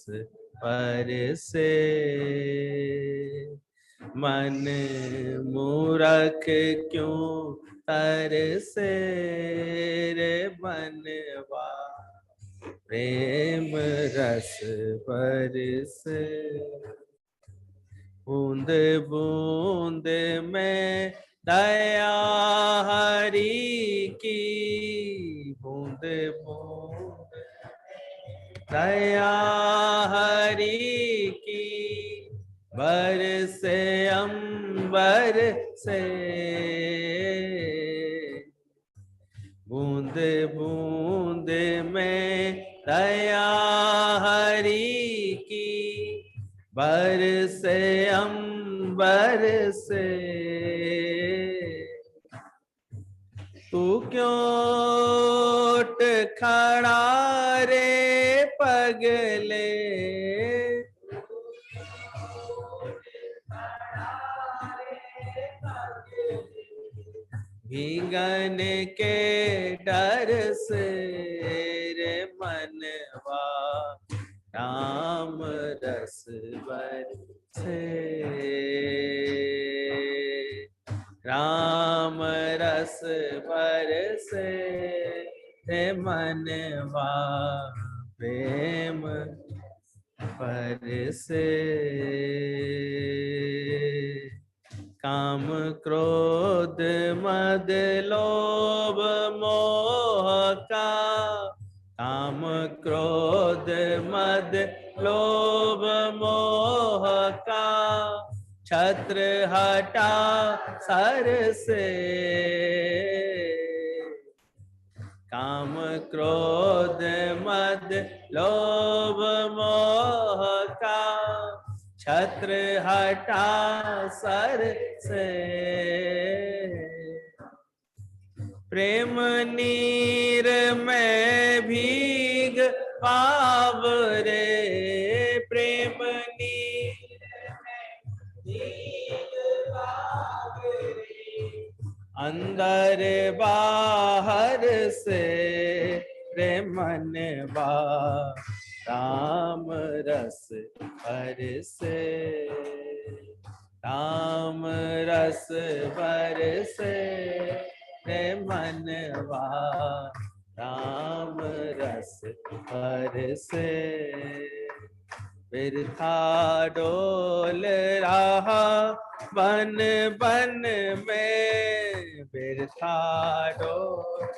पर से। मन मूरख क्यों तरसे रे मनवा प्रेम रस बरसे। बूंद बूंद में दया हरि की, बूंद बूंद दया हरि की, बरसे अंबर से। बूंद बूंद में दया हरि की, बरसे अंबर से। तू क्यों उठ खड़ा रे पगले, भीगन के डर से रे मनवा राम रस बरसे। राम रस बरसे रे मनवा प्रेम बरसे। काम क्रोध मद लोभ मोह का, काम क्रोध मद लोभ मोह का, छत्र हटा सर से। काम क्रोध मद लोभ मोह का, छत्र हटा सर से। प्रेम नीर में भीग पाव रे, प्रेम नीर में भीग पाव रे, अंदर बाहर से रे मनवा राम रस बरसे। राम रस बरसे रे मनवा राम रस बरसे। बिरथा डोल रहा बन बन में, बिरथा डोल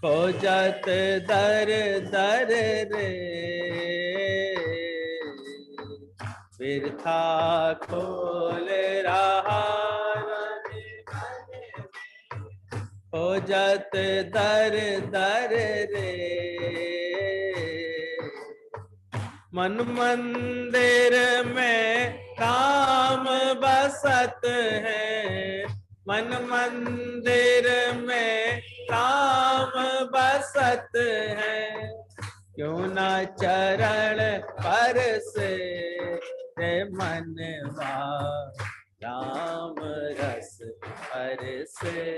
खोजत दर दर रे, बिरथा खोल रहा खोजत दर दर रे। मन मंदिर में काम बसत है, मन मंदिर में काम बसत है, क्यों ना चरण पर से रे मनवा राम रस पर से।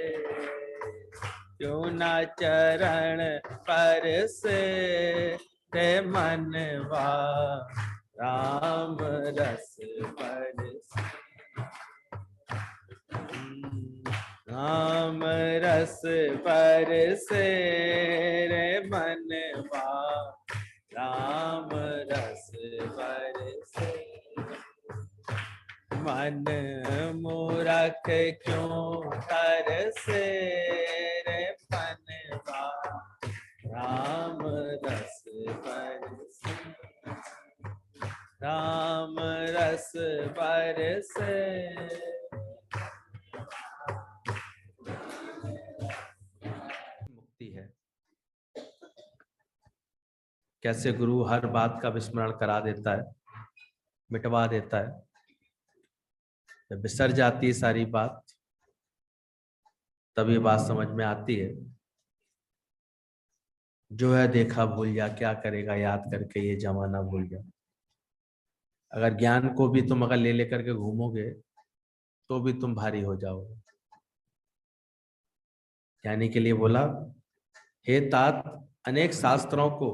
क्यों ना चरण पर से रे मनवा राम रस बरसे। राम रस बरसे रे मनवा राम रस बरसे। मन मूरख क्यों तरसे रे मनवा राम रस बरसे। राम रस बरसे। मुक्ति है। कैसे गुरु हर बात का विस्मरण करा देता है, मिटवा देता है। जब बिसर जाती है सारी बात, तब ये बात समझ में आती है। जो है देखा भूल जा, क्या करेगा याद करके ये जमाना भूल जा। अगर ज्ञान को भी तुम अगर ले लेकर के घूमोगे तो भी तुम भारी हो जाओगे। ज्ञानी के लिए बोला, हे तात अनेक शास्त्रों को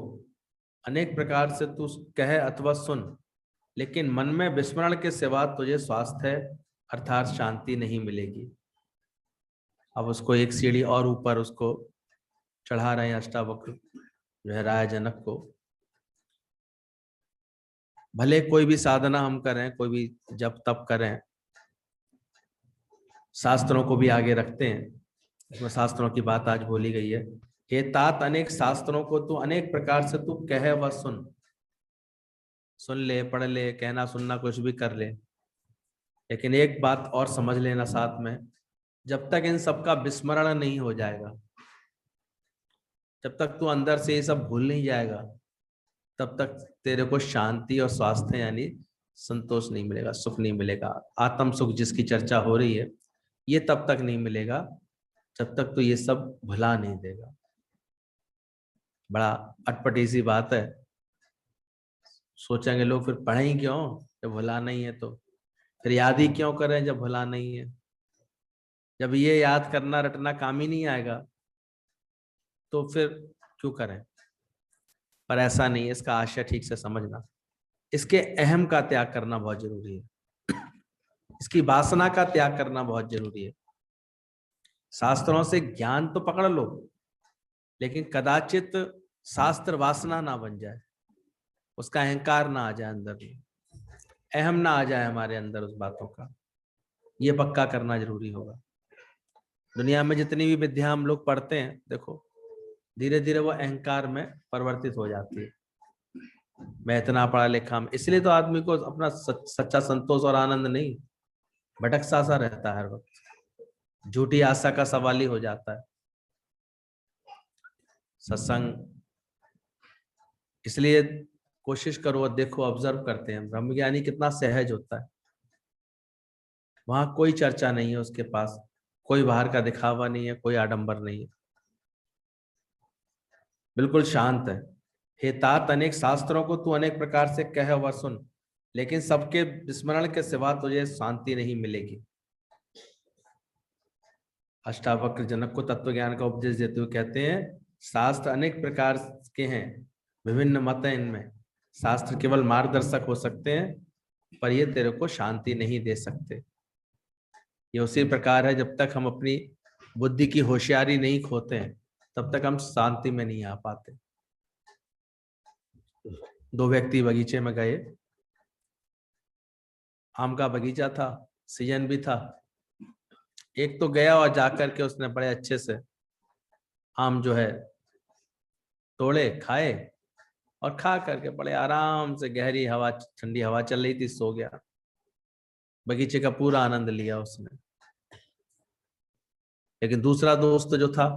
अनेक प्रकार से तू कह अथवा सुन, लेकिन मन में विस्मरण के सिवा तुझे स्वास्थ्य अर्थात शांति नहीं मिलेगी। अब उसको एक सीढ़ी और ऊपर उसको चढ़ा रहे हैं अष्टावक्र जो है राय जनक को। भले कोई भी साधना हम करें, कोई भी जप तप करें, शास्त्रों को भी आगे रखते हैं। इसमें शास्त्रों की बात आज बोली गई है। हे तात, अनेक शास्त्रों को तू अनेक प्रकार से तू कह व सुन ले, पढ़ ले, कहना सुनना कुछ भी कर ले, लेकिन एक बात और समझ लेना साथ में, जब तक इन सब का विस्मरण नहीं हो जाएगा, जब तक तू अंदर से ये सब भूल नहीं जाएगा, तब तक तेरे को शांति और स्वास्थ्य यानी संतोष नहीं मिलेगा, सुख नहीं मिलेगा। आत्म सुख जिसकी चर्चा हो रही है, ये तब तक नहीं मिलेगा जब तक तो ये सब भुला नहीं देगा। बड़ा अटपटी सी बात है। सोचेंगे लोग फिर पढ़े ही क्यों जब भुला नहीं है, तो फिर याद ही क्यों करें जब भुला नहीं है। जब ये याद करना रटना काम ही नहीं आएगा तो फिर क्यों करें। पर ऐसा नहीं है, इसका आशय ठीक से समझना। इसके अहम का त्याग करना बहुत जरूरी है, इसकी वासना का त्याग करना बहुत जरूरी है। शास्त्रों से ज्ञान तो पकड़ लो, लेकिन कदाचित शास्त्र वासना ना बन जाए, उसका अहंकार ना आ जाए अंदर में, अहम ना आ जाए हमारे अंदर उस बातों का। ये पक्का करना जरूरी होगा। दुनिया में जितनी भी विद्या हम लोग पढ़ते हैं, देखो धीरे धीरे वो अहंकार में परिवर्तित हो जाती है। मैं इतना पढ़ा लिखा, इसलिए तो आदमी को अपना सच्चा संतोष और आनंद नहीं, भटक सा रहता है हर वक्त, झूठी आशा का सवाल ही हो जाता है सत्संग। इसलिए कोशिश करो, देखो, ऑब्जर्व करते हैं ब्रह्मज्ञानी कितना सहज होता है। वहां कोई चर्चा नहीं है उसके पास, कोई बाहर का दिखावा नहीं है, कोई आडंबर नहीं है, बिल्कुल शांत है। हे तात, अनेक शास्त्रों को तू अनेक प्रकार से कह व सुन, लेकिन सबके विस्मरण के सिवा तुझे शांति नहीं मिलेगी। अष्टावक्र जनक को तत्व ज्ञान का उपदेश देते हुए कहते हैं, शास्त्र अनेक प्रकार के हैं, विभिन्न मत हैं इनमें। शास्त्र केवल मार्गदर्शक हो सकते हैं, पर ये तेरे को शांति नहीं दे सकते। ये उसी प्रकार है, जब तक हम अपनी बुद्धि की होशियारी नहीं खोते हैं, तब तक हम शांति में नहीं आ पाते। दो व्यक्ति बगीचे में गए, आम का बगीचा था, सीजन भी था। एक तो गया और जाकर के उसने बड़े अच्छे से आम जो है तोड़े, खाए, और खा करके बड़े आराम से, गहरी हवा, ठंडी हवा चल रही थी, सो गया। बगीचे का पूरा आनंद लिया उसने। लेकिन दूसरा दोस्त जो था,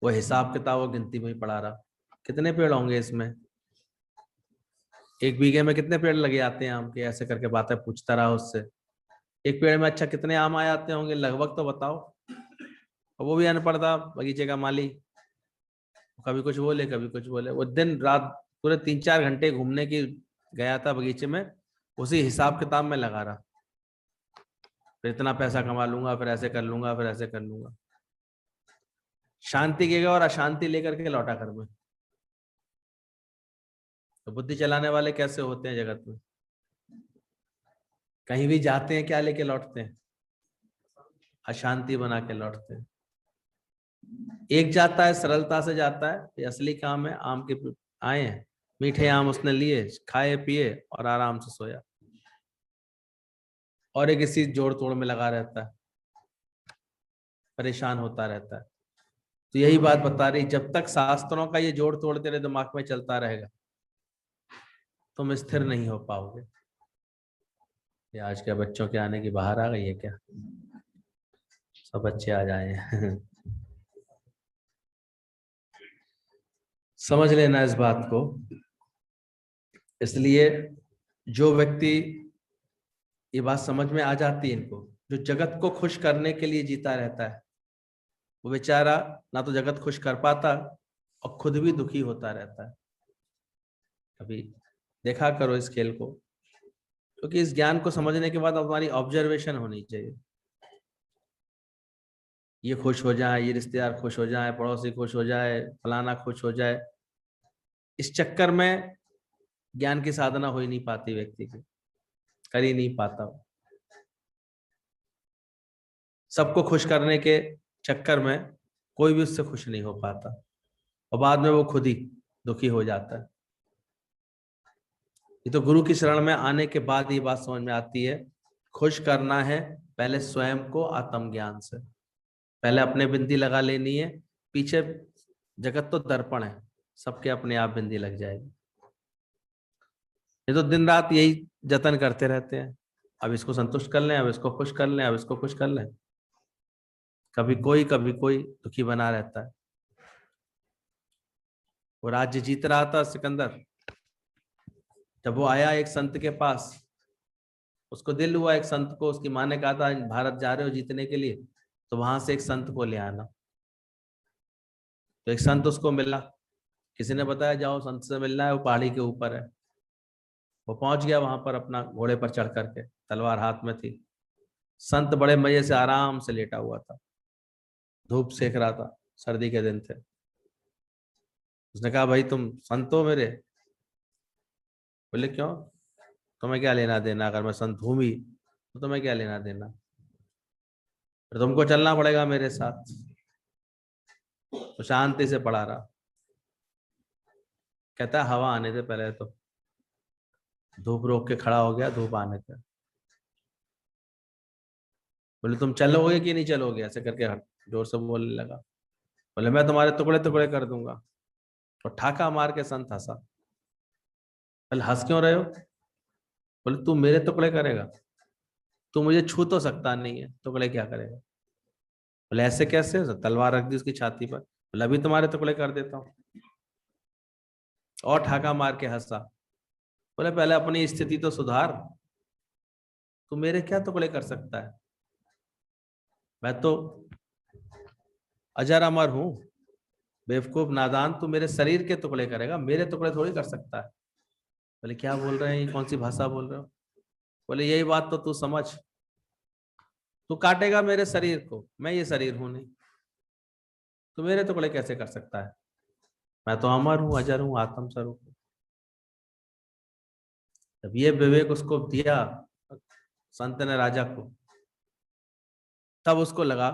वो हिसाब किताब और गिनती में ही पड़ा रहा। कितने पेड़ होंगे इसमें, एक बीघे में कितने पेड़ लगे आते हैं आम के, ऐसे करके बातें पूछता रहा उससे। एक पेड़ में अच्छा कितने आम आ जाते होंगे, लगभग तो बताओ। और वो भी अनपढ़ था बगीचे का माली, कभी कुछ बोले कभी कुछ बोले। वो दिन रात पूरे 3-4 घंटे घूमने की गया था बगीचे में, उसी हिसाब किताब में लगा रहा। फिर इतना पैसा कमा लूंगा, फिर ऐसे कर लूंगा, फिर ऐसे कर लूंगा। शांति के और अशांति लेकर के लौटा घर में। तो बुद्धि चलाने वाले कैसे होते हैं जगत में, कहीं भी जाते हैं क्या लेके लौटते हैं, अशांति बना के लौटते हैं। एक जाता है सरलता से जाता है, ये असली काम है। आम के आए हैं, मीठे आम उसने लिए, खाए पिए और आराम से सोया। और एक इसी जोड़ तोड़ में लगा रहता है, परेशान होता रहता है। तो यही बात बता रही, जब तक शास्त्रों का ये जोड़ तोड़ तेरे दिमाग में चलता रहेगा, तुम स्थिर नहीं हो पाओगे। ये आज के बच्चों के आने की बाहर आ गई है क्या? सब बच्चे आ जाए हैं। समझ लेना इस बात को। इसलिए जो व्यक्ति, ये बात समझ में आ जाती है इनको, जो जगत को खुश करने के लिए जीता रहता है, वो बेचारा ना तो जगत खुश कर पाता और खुद भी दुखी होता रहता है। अभी देखा करो इस खेल को, क्योंकि इस ज्ञान को समझने के बाद हमारी ऑब्जर्वेशन होनी चाहिए। ये खुश हो जाए, ये रिश्तेदार खुश हो जाए, पड़ोसी खुश हो जाए, फलाना खुश हो जाए। इस चक्कर में ज्ञान की साधना हो ही नहीं पाती, व्यक्ति की कर ही नहीं पाता। सबको खुश करने के चक्कर में कोई भी उससे खुश नहीं हो पाता, और बाद में वो खुद ही दुखी हो जाता है। ये तो गुरु की शरण में आने के बाद ये बात समझ में आती है, खुश करना है पहले स्वयं को आत्म ज्ञान से। पहले अपने बिंदी लगा लेनी है, पीछे जगत तो दर्पण है, सबके अपने आप बिंदी लग जाएगी। ये तो दिन रात यही जतन करते रहते हैं, अब इसको संतुष्ट कर लें, अब इसको खुश कर लें, अब इसको खुश कर लें। कभी कोई दुखी बना रहता है। वो राज्य जीत रहा था सिकंदर, जब वो आया एक संत के पास, उसको दिल हुआ एक संत को, उसकी माँ ने कहा था भारत जा रहे हो जीतने के लिए, तो वहां से एक संत को ले आना। तो एक संत उसको मिला, किसी ने बताया जाओ संत से मिलना है, वो पहाड़ी के ऊपर है। वो पहुंच गया वहां पर, अपना घोड़े पर चढ़ करके, तलवार हाथ में थी। संत बड़े मजे से आराम से लेटा हुआ था, धूप सेक रहा था, सर्दी के दिन थे। उसने कहा भाई तुम संत हो मेरे? बोले क्यों, तुम्हें क्या लेना देना, अगर मैं संत हूं भी तो तुम्हें क्या लेना देना, तो तुमको चलना पड़ेगा मेरे साथ। तो शांति से पढ़ा रहा। कहता है हवा आने दे पहले, तो धूप रोक के खड़ा हो गया, धूप आने दे। बोले तुम चलोगे कि नहीं चलोगे, ऐसे करके जोर से बोलने लगा। बोले मैं तुम्हारे टुकड़े टुकड़े कर दूंगा। तो ठाका मार के संत हंसा। बोले हंस क्यों रहे हो? बोले तू मेरे टुकड़े करेगा, तू मुझे छू तो सकता नहीं है, टुकड़े क्या करेगा? बोले ऐसे कैसे? तो तलवार रख दी उसकी छाती पर। बोले अभी तुम्हारे टुकड़े कर देता हूँ। और ठाका मार के हंसा। बोले पहले अपनी स्थिति तो सुधार, तू मेरे क्या टुकड़े कर सकता है? मैं तो अजर अमर हूं, बेवकूफ नादान, तू मेरे शरीर के टुकड़े करेगा, मेरे टुकड़े थोड़ी कर सकता है। बोले क्या बोल रहे हैं, ये कौन सी भाषा बोल रहे हो? बोले यही बात तो तू समझ, तू काटेगा मेरे शरीर को, मैं ये शरीर हूं नहीं, तू मेरे टुकड़े कैसे कर सकता है? मैं तो अमर हूं, अजर हूं, आत्म स्वरूप हूं। जब ये विवेक उसको दिया संत ने राजा को, तब उसको लगा,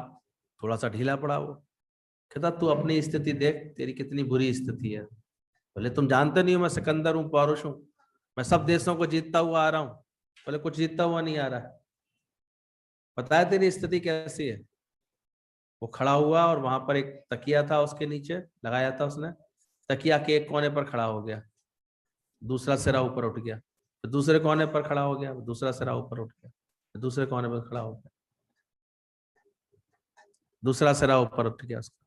थोड़ा सा ढीला पड़ा वो। कहता तू अपनी स्थिति देख, तेरी कितनी बुरी स्थिति है। बोले तुम जानते नहीं हो मैं सिकंदर हूँ, पौरुष हूँ, मैं सब देशों को जीतता हुआ आ रहा हूँ। बोले कुछ जीतता हुआ नहीं आ रहा है, बताया तेरी स्थिति कैसी है। वो खड़ा हुआ और वहां पर एक तकिया था उसके नीचे लगाया था उसने, तकिया के एक कोने पर खड़ा हो गया, दूसरा सिरा ऊपर उठ गया, फिर दूसरे कोने पर खड़ा हो गया, दूसरा सिरा ऊपर उठ गया, फिर दूसरे कोने पर खड़ा हो गया, दूसरा सिरा ऊपर उठ गया उसका।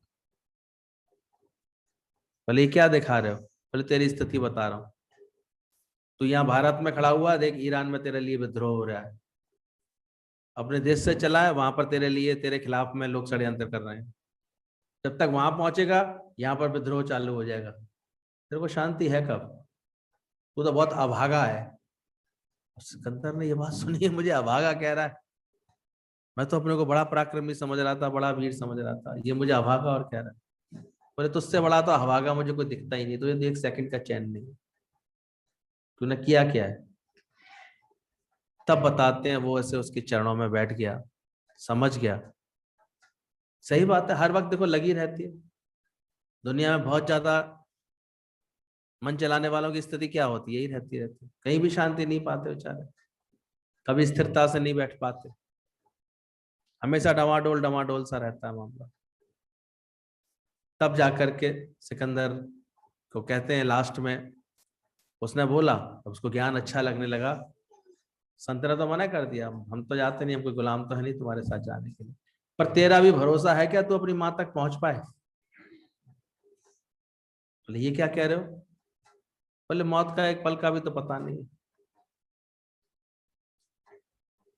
बोले ये क्या दिखा रहे हो? बोले तेरी स्थिति बता रहा हूँ। तू यहाँ भारत में खड़ा हुआ, देख ईरान में तेरे लिए विद्रोह हो रहा है, अपने देश से चला है, वहां पर तेरे लिए, तेरे खिलाफ में लोग षड्यंत्र कर रहे हैं। जब तक वहां पहुंचेगा, यहाँ पर विद्रोह चालू हो जाएगा। तेरे को शांति है कब? तू तो बहुत अभागा है। सिकंदर ने ये बात सुनी है, मुझे अभागा कह रहा है? मैं तो अपने को बड़ा पराक्रमी समझ रहा था, बड़ा वीर समझ रहा था, ये मुझे अभागा और कह रहा है। बोले तुझसे बड़ा तो अभागा मुझे कोई दिखता ही नहीं, तो ये एक सेकंड का चैन नहीं। तूने किया क्या है? तब बताते हैं, वो ऐसे उसके चरणों में बैठ गया, समझ गया। सही बात है, हर वक्त देखो लगी रहती है दुनिया में, बहुत ज्यादा मन चलाने वालों की स्थिति क्या होती है, यही रहती है, कहीं भी शांति नहीं पाते बेचारे, कभी स्थिरता से नहीं बैठ पाते, हमेशा डमाडोल डमाडोल सा रहता है मामला। तब जाकर के सिकंदर को कहते हैं लास्ट में, उसने बोला, अब उसको ज्ञान अच्छा लगने लगा। संत ने तो मना कर दिया, हम तो जाते नहीं, हम कोई गुलाम तो है नहीं तुम्हारे साथ जाने के लिए, पर तेरा भी भरोसा है क्या तू अपनी माँ तक पहुंच पाए? बोले ये क्या कह रहे हो? बोले मौत का एक पल का भी तो पता नहीं।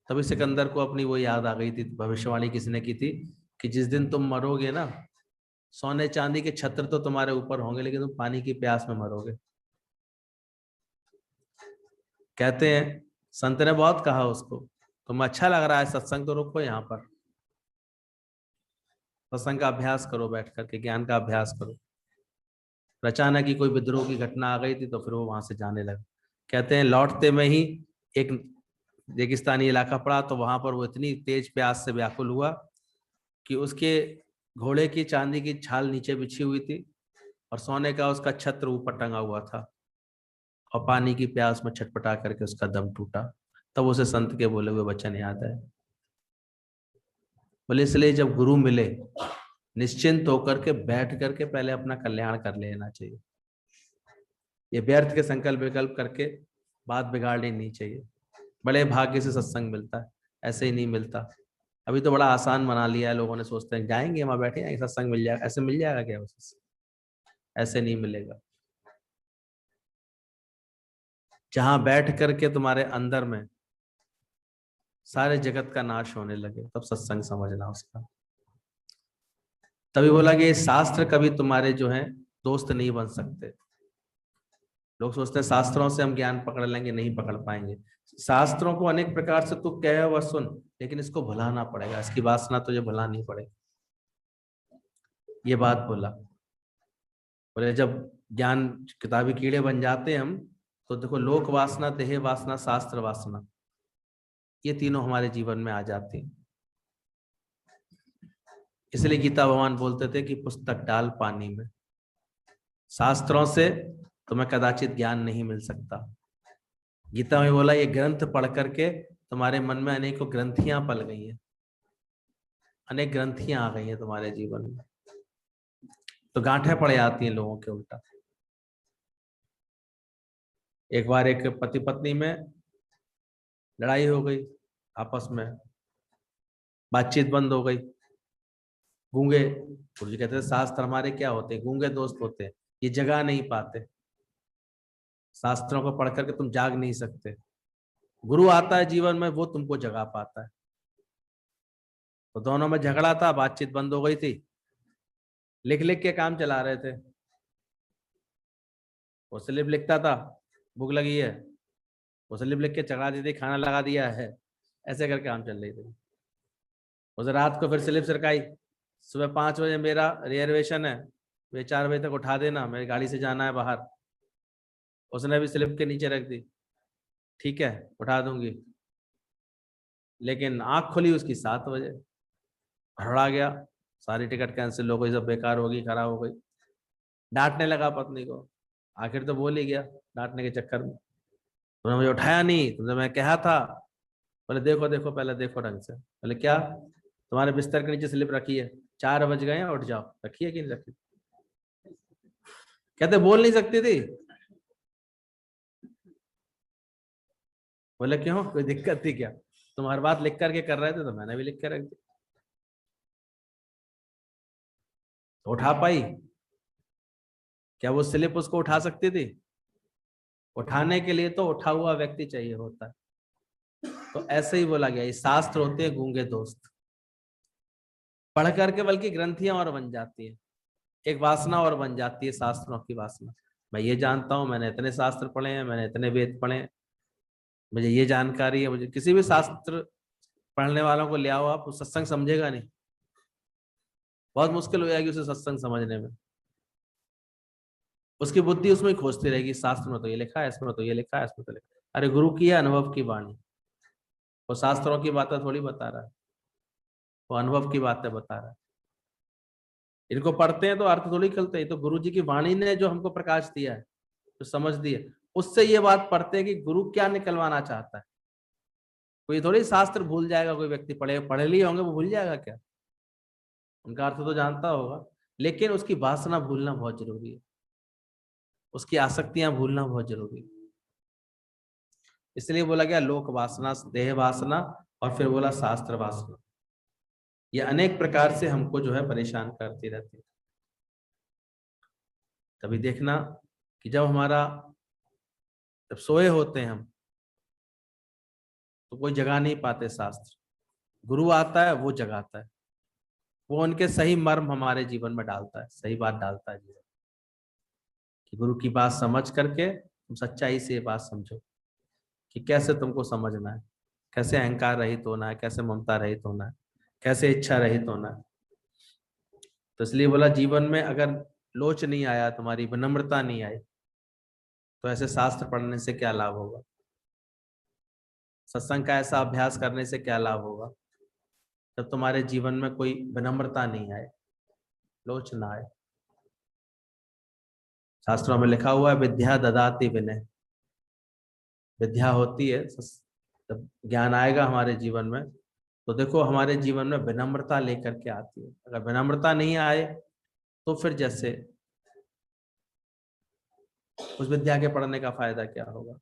तभी सिकंदर को अपनी वो याद आ गई थी, भविष्यवाणी किसी ने की थी कि जिस दिन तुम मरोगे ना, सोने चांदी के छत्र तो तुम्हारे ऊपर होंगे, लेकिन तुम पानी की प्यास में मरोगे। कहते हैं संत ने बहुत कहा उसको, तुम्हें अच्छा लग रहा है सत्संग, तो रुको यहाँ पर। सत्संग का अभ्यास करो, बैठ करके ज्ञान का अभ्यास करो। अचानक ही कोई विद्रोह की घटना आ गई थी तो फिर वो वहां से जाने लगा। कहते हैं लौटते में ही एक रेगिस्तानी इलाका पड़ा, तो वहां पर वो इतनी तेज प्यास से व्याकुल हुआ कि उसके घोड़े की चांदी की छाल नीचे बिछी हुई थी और सोने का उसका छत्र ऊपर टंगा हुआ था, और पानी की प्यास में छटपटा करके उसका दम टूटा। तब उसे संत के बोले हुए वचन याद है। बोले इसलिए जब गुरु मिले निश्चिंत होकर के बैठ करके पहले अपना कल्याण कर लेना चाहिए। ये व्यर्थ के संकल्प विकल्प करके बात बिगाड़नी नहीं चाहिए। बड़े भाग्य से सत्संग मिलता है, ऐसे ही नहीं मिलता। अभी तो बड़ा आसान बना लिया है, लोगों ने सोचते हैं जाएंगे वहां बैठे जाएंगे सत्संग मिल जाएगा। ऐसे मिल जाएगा क्या? ऐसे नहीं मिलेगा। जहां बैठ करके तुम्हारे अंदर में सारे जगत का नाश होने लगे तब सत्संग समझना उसका। तभी बोला कि शास्त्र कभी तुम्हारे जो है दोस्त नहीं बन सकते। लोग सोचते हैं शास्त्रों से हम ज्ञान पकड़ लेंगे, नहीं पकड़ पाएंगे। शास्त्रों को अनेक प्रकार से तू कह व सुन, लेकिन इसको भुलाना पड़ेगा, इसकी वासना तुझे भुलानी पड़ेगी। ये बात बोला। बोले जब ज्ञान किताबी कीड़े बन जाते हैं हम, तो देखो लोक वासना, देह वासना, शास्त्र वासना, ये तीनों हमारे जीवन में आ जाती हैं। इसलिए गीता भगवान बोलते थे कि पुस्तक डाल पानी में। शास्त्रों से तुम्हें कदाचित ज्ञान नहीं मिल सकता। गीता में बोला ये ग्रंथ पढ़ करके तुम्हारे मन में अनेकों ग्रंथियां पल गई हैं, अनेक ग्रंथियां आ गई हैं तुम्हारे जीवन में, तो गांठें पड़ जाती हैं लोगों के उल्टा। एक बार एक पति पत्नी में लड़ाई हो गई, आपस में बातचीत बंद हो गई। गूंगे, गुरु जी कहते हैं शास्त्र हमारे क्या होते हैं? गूंगे दोस्त होते हैं, ये जगा नहीं पाते। शास्त्रों को पढ़ करके तुम जाग नहीं सकते। गुरु आता है जीवन में, वो तुमको जगा पाता है। तो दोनों में झगड़ा था, बातचीत बंद हो गई थी, लिख लिख के काम चला रहे थे। वो स्लिप लिखता था, भूख लगी है, वो स्लिप लिख के चढ़ा दी थी, खाना लगा दिया है, ऐसे करके काम चल रही थी। उसे रात को फिर स्लिप सरकाई, सुबह 5 बजे मेरा रिजर्वेशन है, वे 4 बजे तक उठा देना, मेरी गाड़ी से जाना है बाहर। उसने भी स्लिप के नीचे रख दी, ठीक है उठा दूंगी। लेकिन आंख खुली उसकी 7 बजे, हड़बड़ा गया, सारी टिकट कैंसिल हो गई, सब बेकार होगी, खराब हो गई। डांटने लगा पत्नी को, आखिर तो बोल ही गया डांटने के चक्कर में, तुमने मुझे उठाया नहीं, तुमने मैं कहा था। बोले देखो देखो पहले देखो ढंग से। बोले क्या? तुम्हारे बिस्तर के नीचे स्लिप रखी है, 4 बज गए हैं, उठ जाओ। रखी है कि नहीं रखी? कहते बोल नहीं सकती थी। बोले क्यों, कोई दिक्कत थी क्या? तुम हर बात लिख करके कर रहे थे तो मैंने भी लिख के रख दी। तो उठा पाई क्या? वो स्लिप उसको उठा सकती थी? उठाने के लिए तो उठा हुआ व्यक्ति चाहिए होता है। तो ऐसे ही बोला गया, ये शास्त्र होते हैं गूंगे दोस्त। पढ़ करके बल्कि ग्रंथियां और बन जाती है, एक वासना और बन जाती है, शास्त्रों की वासना। मैं ये जानता हूं, मैंने इतने शास्त्र पढ़े हैं, मैंने इतने वेद पढ़े हैं, मुझे ये जानकारी है। मुझे किसी भी शास्त्र पढ़ने वालों को ले आओ आप, उस सत्संग समझेगा नहीं, बहुत मुश्किल हो जाएगी उसे सत्संग समझने में। उसकी बुद्धि उसमें ही खोजती रहेगी, शास्त्र में तो ये लिखा है, इसमें तो ये लिखा है, इसमें तो लिखा है। अरे गुरु की है अनुभव की वाणी, वो शास्त्रों की बातें थोड़ी बता रहा है, वो अनुभव की बातें बता रहा है। इनको पढ़ते हैं तो अर्थ थोड़ी खलते हैं, तो गुरु जी की वाणी ने जो हमको प्रकाश दिया है, जो समझ दी है, उससे ये बात पढ़ते हैं कि गुरु क्या निकलवाना चाहता है। कोई थोड़ी शास्त्र भूल जाएगा, कोई व्यक्ति पढ़े पढ़े लिए होंगे वो भूल जाएगा क्या? उनका अर्थ तो जानता होगा, लेकिन उसकी वासना भूलना बहुत जरूरी है, उसकी आसक्तियां भूलना बहुत जरूरी है। इसलिए बोला गया लोक वासना, देह वासना, और फिर बोला शास्त्र वासना। ये अनेक प्रकार से हमको जो है परेशान करती रहती है। तभी देखना कि जब सोए होते हैं हम, तो कोई जगा नहीं पाते शास्त्र। गुरु आता है, वो जगाता है, वो उनके सही मर्म हमारे जीवन में डालता है, सही बात डालता है जीवन कि गुरु की बात समझ करके तुम सच्चाई से ये बात समझो कि कैसे तुमको समझना है, कैसे अहंकार रहित होना है, कैसे ममता रहित होना है, कैसे इच्छा रहित होना है। तो इसलिए बोला जीवन में अगर लोच नहीं आया, तुम्हारी विनम्रता नहीं आई, तो ऐसे शास्त्र पढ़ने से क्या लाभ होगा, सत्संग का ऐसा अभ्यास करने से क्या लाभ होगा, जब तुम्हारे जीवन में कोई विनम्रता नहीं आए, लोच ना आए। शास्त्रों में लिखा हुआ है विद्या ददाति विनय, विद्या होती है, जब ज्ञान आएगा हमारे जीवन में तो देखो हमारे जीवन में विनम्रता लेकर के आती है। अगर विनम्रता नहीं आए तो फिर जैसे उस विद्या के पढ़ने का फायदा क्या होगा।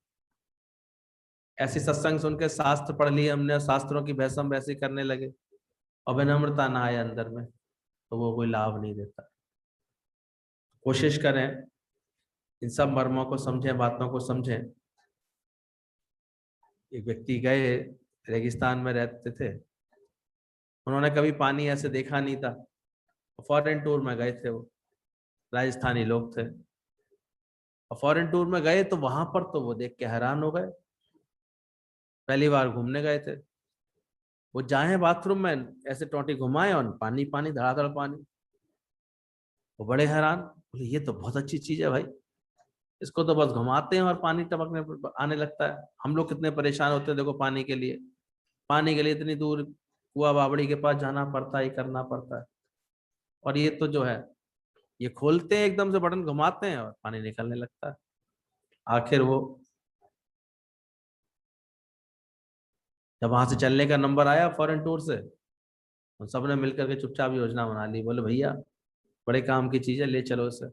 ऐसी सत्संग सुन के शास्त्र पढ़ लिए हमने, शास्त्रों की बहसम बहसी करने लगे और विनम्रता ना आए अंदर में, तो वो कोई लाभ नहीं देता। कोशिश करें इन सब मर्मों को समझें, बातों को समझें। एक व्यक्ति गए, रेगिस्तान में रहते थे, उन्होंने कभी पानी ऐसे देखा नहीं था, फॉरेन टूर में गए थे, वो राजस्थानी लोग थे, और फॉरेन टूर में गए तो वहां पर तो वो देख के हैरान हो गए, पहली बार घूमने गए थे। वो जाए बाथरूम में ऐसे टोंटी घुमाए और पानी पानी, धड़ाधड़ पानी। वो बड़े हैरान, बोले ये तो बहुत अच्छी चीज है भाई, इसको तो बस घुमाते हैं और पानी टपकने आने लगता है। हम लोग कितने परेशान होते हैं देखो पानी के लिए, पानी के लिए इतनी दूर कुआ बावड़ी के पास जाना पड़ता है, करना पड़ता है। और ये तो जो है, ये खोलते हैं एकदम से बटन घुमाते हैं और पानी निकलने लगता है। आखिर वो जब वहां से चलने का नंबर आया फॉरेन टूर से, उन सबने मिलकर के चुपचाप योजना बना ली, बोले भैया बड़े काम की चीज है, ले चलो इसे।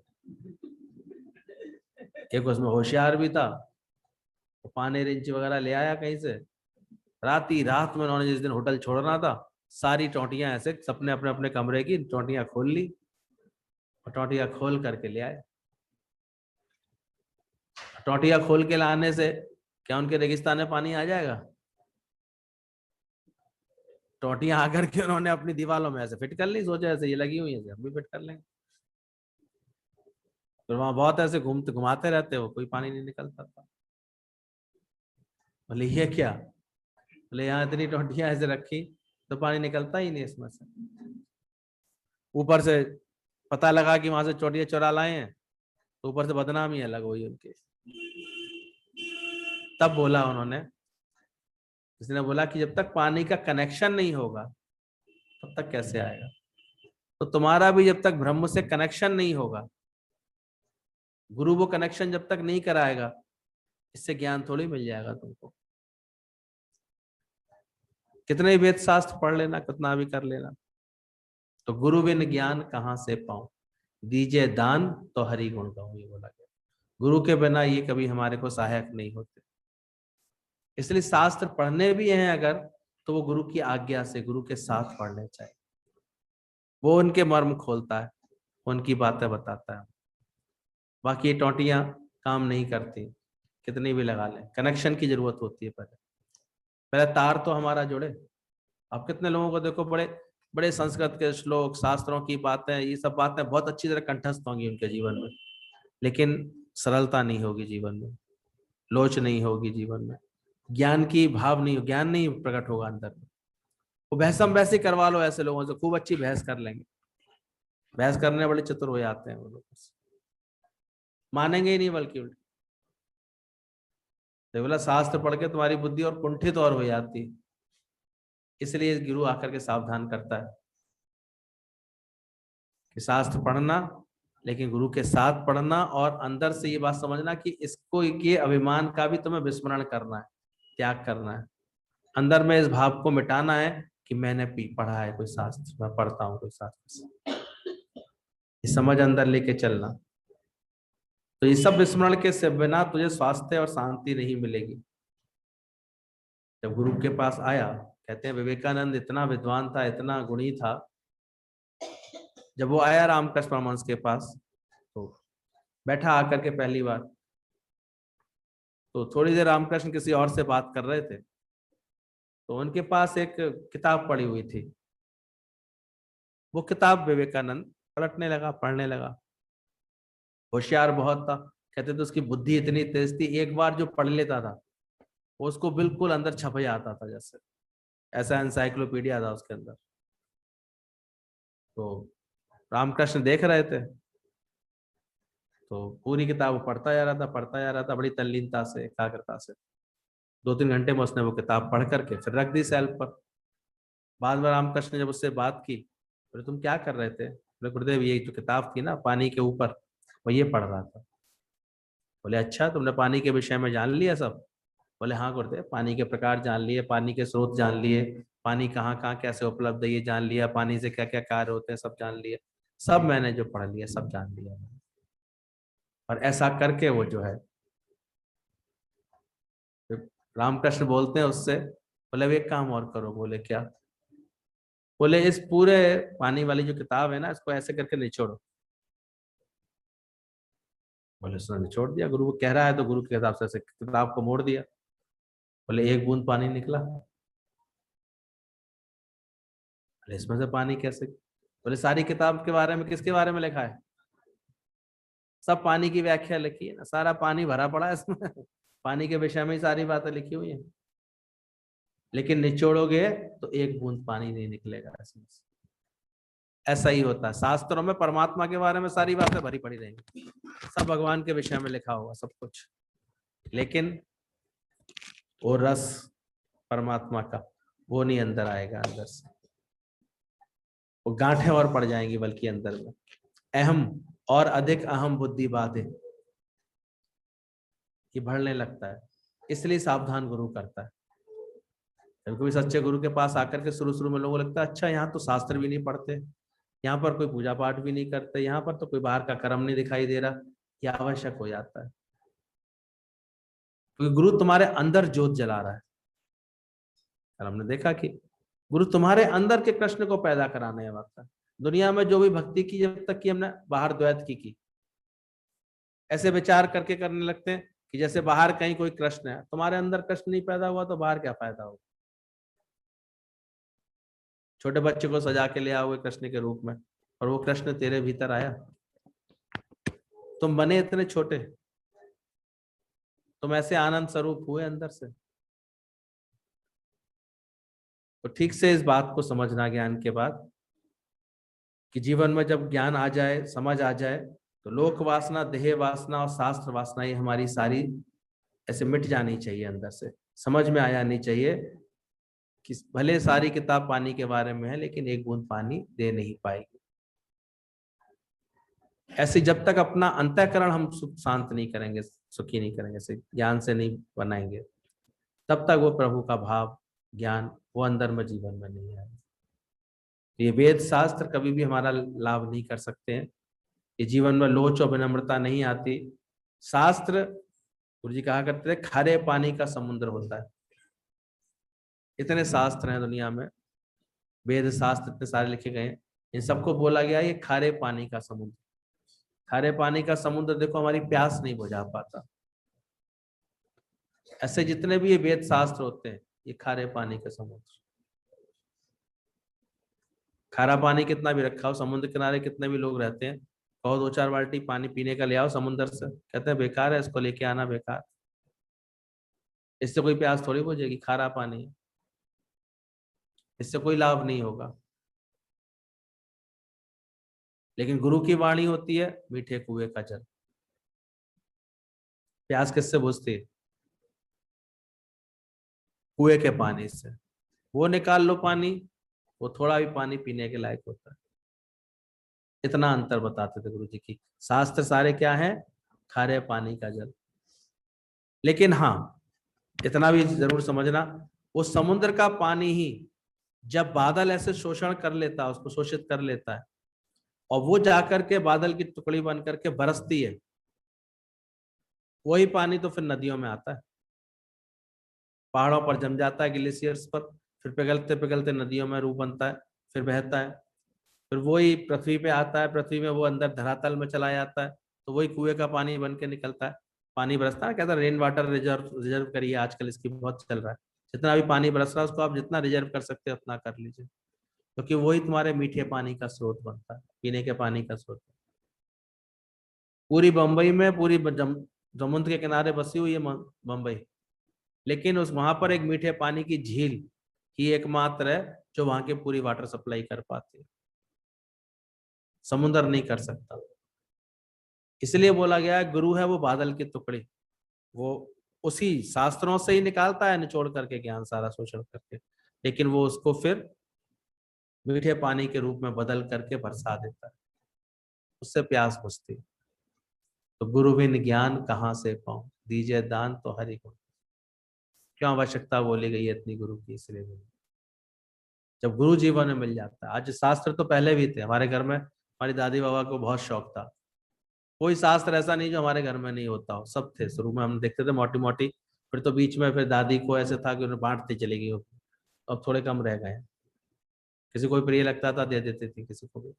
एक उसमें होशियार भी था, वो पानी रिंच वगैरह ले आया कहीं से। रात में उन्होंने जिस दिन होटल छोड़ना था, सारी टोंटियां ऐसे सबने अपने अपने कमरे की टोंटियां खोल ली और टोंटियां खोल करके ले आए। टोंटियां खोल के लाने से क्या उनके रेगिस्तान में पानी आ जाएगा? टोंटियां आकर के उन्होंने अपनी दीवारों में ऐसे फिट कर ली, सोचा ऐसे ये लगी हुई है हम भी फिट कर लेंगे। फिर वहां बहुत ऐसे घुमाते रहते हो, कोई पानी नहीं निकलता था। बोले ये क्या? बोले यहाँ इतनी टोंटियां ऐसे रखी तो पानी निकलता ही नहीं इसमें से। ऊपर से पता लगा कि वहां से टोंटियां चुरा लाए हैं, तो ऊपर से बदनामी अलग हुई उनकी। तब बोला उन्होंने, किसी ने बोला कि जब तक पानी का कनेक्शन नहीं होगा तब तक कैसे आएगा। तो तुम्हारा भी जब तक ब्रह्म से कनेक्शन नहीं होगा, गुरु वो कनेक्शन जब तक नहीं कराएगा, इससे ज्ञान थोड़ी मिल जाएगा तुमको। कितने वेद शास्त्र पढ़ लेना, कितना भी कर लेना, तो गुरु बिन ज्ञान कहाँ से पाऊं, दीजिए दान तो हरि गुण गाऊं, ये बोला गया। गुरु के बिना ये कभी हमारे को सहायक नहीं होते। इसलिए शास्त्र पढ़ने भी हैं अगर, तो वो गुरु की आज्ञा से, गुरु के साथ पढ़ने चाहिए। वो उनके मर्म खोलता है, उनकी बातें बताता है। बाकी ये टोंटियां काम नहीं करती, कितनी भी लगा लें, कनेक्शन की जरूरत होती है। पहले पहले तार तो हमारा जुड़े। अब कितने लोगों को देखो, बड़े बड़े संस्कृत के श्लोक, शास्त्रों की बातें, ये सब बातें बहुत अच्छी तरह कंठस्थ होंगी उनके जीवन में, लेकिन सरलता नहीं होगी जीवन में, लोच नहीं होगी जीवन में, ज्ञान की भाव नहीं, ज्ञान नहीं प्रकट होगा अंदर में। वो बहसम बहसी करवा लो ऐसे लोगों से, खूब अच्छी बहस कर लेंगे, बहस करने बड़े चतुर हो जाते हैं वो लोग, मानेंगे ही नहीं बल्कि उल्टे। तो बोला शास्त्र पढ़ के तुम्हारी बुद्धि और कुंठित और हो जाती है। इसलिए गुरु आकर के सावधान करता है कि शास्त्र पढ़ना, लेकिन गुरु के साथ पढ़ना, और अंदर से ये बात समझना कि इसको, ये अभिमान का भी तुम्हें विस्मरण करना है, त्याग करना है। अंदर में इस भाव को मिटाना है कि मैंने पढ़ा है कोई शास्त्र, मैं पढ़ता हूँ कोई शास्त्र, ये समझ अंदर लेके चलना। तो ये सब विस्मरण के से बिना तुझे स्वास्थ्य और शांति नहीं मिलेगी। जब गुरु के पास आया, कहते हैं विवेकानंद इतना विद्वान था, इतना गुणी था, जब वो आया रामकृष्ण परमहंस के पास, तो बैठा आकर के पहली बार, तो थोड़ी देर रामकृष्ण किसी और से बात कर रहे थे, तो उनके पास एक किताब पड़ी हुई थी। वो किताब विवेकानंद पलटने लगा, पढ़ने लगा। होशियार बहुत था, कहते थे उसकी बुद्धि इतनी तेज थी, एक बार जो पढ़ लेता था वो उसको बिल्कुल अंदर छप जाता था, जैसे ऐसा एनसाइक्लोपीडिया था उसके अंदर। तो रामकृष्ण देख रहे थे, तो पूरी किताब पढ़ता जा रहा था, पढ़ता जा रहा था बड़ी तल्लीनता से, एकाग्रता से। 2-3 घंटे में उसने वो किताब पढ़ करके फिर रख दी सेल्फ पर। बाद में रामकृष्ण ने जब उससे बात की, बोले तुम क्या कर रहे थे? बोले गुरुदेव ये जो किताब थी ना पानी के ऊपर, वो ये पढ़ रहा था। बोले अच्छा, तुमने पानी के विषय में जान लिया सब? बोले हाँ गुरुदेव, पानी के प्रकार जान लिए, पानी के स्रोत जान लिए, पानी कहाँ कहाँ कैसे उपलब्ध है ये जान लिया, पानी से क्या क्या कार्य होते हैं सब जान लिए, सब मैंने जो पढ़ लिया सब जान लिया। और ऐसा करके वो जो है, रामकृष्ण बोलते हैं उससे, बोले अब एक काम और करो। बोले क्या? बोले इस पूरे पानी वाली जो किताब है ना, इसको ऐसे करके निचोड़ो। बोले उसने निचोड़ दिया, गुरु को कह रहा है तो गुरु के हिसाब से ऐसे किताब को मोड़ दिया। बोले एक बूंद पानी निकला। बोले इसमें से पानी कैसे? बोले सारी किताब के बारे में किसके बारे में लिखा है? सब पानी की व्याख्या लिखी है ना, सारा पानी भरा पड़ा है इसमें पानी के विषय में ही सारी बातें लिखी हुई है, लेकिन निचोड़ोगे तो एक बूंद पानी नहीं निकलेगा इसमें से। ऐसा ही होता है शास्त्रों में, परमात्मा के बारे में सारी बातें भरी पड़ी रहेंगी, सब भगवान के विषय में लिखा होगा सब कुछ, लेकिन वो रस परमात्मा का वो नहीं अंदर आएगा, अंदर से वो गांठें और पड़ जाएंगी बल्कि अंदर में। अहम और अधिक अहम बुद्धि बाधे, ये बढ़ने लगता है, इसलिए सावधान गुरु करता है। कभी कभी सच्चे गुरु के पास आकर के शुरू शुरू में लोगों को लगता है अच्छा यहाँ तो शास्त्र भी नहीं पढ़ते, यहाँ पर कोई पूजा पाठ भी नहीं करते, यहाँ पर तो कोई बाहर का कर्म नहीं दिखाई दे रहा, ये आवश्यक हो जाता है, क्योंकि गुरु तुम्हारे अंदर ज्योत जला रहा है। और हमने देखा कि गुरु तुम्हारे अंदर के कृष्ण को पैदा कराने वाला है। दुनिया में जो भी भक्ति की जब तक कि हमने बाहर द्वैत की, ऐसे विचार करके करने लगते हैं कि जैसे बाहर कहीं कोई कृष्ण है, तुम्हारे अंदर कृष्ण नहीं पैदा हुआ तो बाहर क्या फायदा होगा? छोटे बच्चे को सजा के ले आओगे कृष्ण के रूप में, और वो कृष्ण तेरे भीतर आया, तुम बने इतने छोटे, तुम ऐसे आनंद स्वरूप हुए अंदर से। तो ठीक से इस बात को समझना ज्ञान के बाद, कि जीवन में जब ज्ञान आ जाए, समझ आ जाए, तो लोक वासना, देह वासना और शास्त्र वासना ये हमारी सारी ऐसे मिट जानी चाहिए अंदर से, समझ में आ जानी चाहिए कि भले सारी किताब पानी के बारे में है, लेकिन एक बूंद पानी दे नहीं पाएगी। ऐसे जब तक अपना अंतःकरण हम शांत नहीं करेंगे, सुखी नहीं करेंगे, ऐसे ज्ञान से नहीं बनाएंगे, तब तक वो प्रभु का भाव, ज्ञान वो अंदर में जीवन में नहीं आएगा। ये वेद शास्त्र कभी भी हमारा लाभ नहीं कर सकते हैं, ये जीवन में लोच और विनम्रता नहीं आती। शास्त्र, गुरु जी कहा करते थे, खारे पानी का समुद्र होता है। इतने शास्त्र हैं दुनिया में, वेद शास्त्र इतने सारे लिखे गए हैं, इन सबको बोला गया ये खारे पानी का समुद्र। खारे पानी का समुद्र देखो हमारी प्यास नहीं बुझा पाता। ऐसे जितने भी ये वेद शास्त्र होते हैं, ये खारे पानी का समुद्र। खारा पानी कितना भी रखा हो, समुद्र किनारे कितने भी लोग रहते हैं, कहो 2-4 बाल्टी पानी पीने का ले आओ समुद्र से, कहते हैं बेकार है, इसको लेके आना बेकार, इससे कोई प्यास थोड़ी बुझेगी, खारा पानी है, इससे कोई लाभ नहीं होगा। लेकिन गुरु की वाणी होती है मीठे कुएं का जल। प्यास किससे बुझती है? कुएं के पानी से। वो निकाल लो पानी, वो थोड़ा भी पानी पीने के लायक होता है। इतना अंतर बताते थे गुरु जी की। शास्त्र सारे क्या है? खारे पानी का जल। लेकिन हाँ, इतना भी जरूर समझना, वो समुद्र का पानी ही जब बादल ऐसे शोषण कर लेता है, उसको शोषित कर लेता है, और वो जाकर के बादल की टुकड़ी बन करके बरसती है, वही पानी तो फिर नदियों में आता है, पहाड़ों पर जम जाता है ग्लेशियर्स पर, फिर पिघलते पिघलते नदियों में रूप बनता है, फिर बहता है, फिर वही पृथ्वी पे आता है, पृथ्वी में वो अंदर धरातल में चला जाता है, तो वही कुएं का पानी बन के निकलता है। पानी बरसता है, कहता है रेन वाटर रिजर्व रिजर्व करिए, आजकल इसकी बहुत चल रहा है, जितना भी पानी बरस रहा है उसको आप जितना रिजर्व कर सकते हो उतना कर लीजिए, क्योंकि वही तुम्हारे मीठे पानी का स्रोत बनता है, पीने के पानी का स्रोत। पूरी बम्बई में, पूरी समुद्र के किनारे बसी हुई है बम्बई, लेकिन उस वहां पर एक मीठे पानी की झील ही एकमात्र है जो वहां की पूरी वाटर सप्लाई कर पाती है। समुद्र नहीं कर सकता। इसलिए बोला गया है गुरु है वो बादल की टुकड़ी, वो उसी शास्त्रों से ही निकालता है निचोड़ करके ज्ञान सारा शोषण करके, लेकिन वो उसको फिर मीठे पानी के रूप में बदल करके बरसा देता है, उससे प्यास बुझती है। तो गुरु बिन ज्ञान कहाँ से पाऊं, दीजिए दान तो हरि को। क्यों आवश्यकता बोली गई है इतनी गुरु की, इसलिए बोली। जब गुरु जीवन में मिल जाता है, आज शास्त्र तो पहले भी थे हमारे घर में, हमारी दादी बाबा को बहुत शौक था, कोई शास्त्र ऐसा नहीं जो हमारे घर में नहीं होता हो, सब थे। शुरू में हम देखते थे मोटी मोटी, फिर तो बीच में फिर दादी को ऐसे था कि उन्हें बांटती चली गई, अब थोड़े कम रह गए। किसी को भी प्रिय लगता था दे देते थे किसी को भी,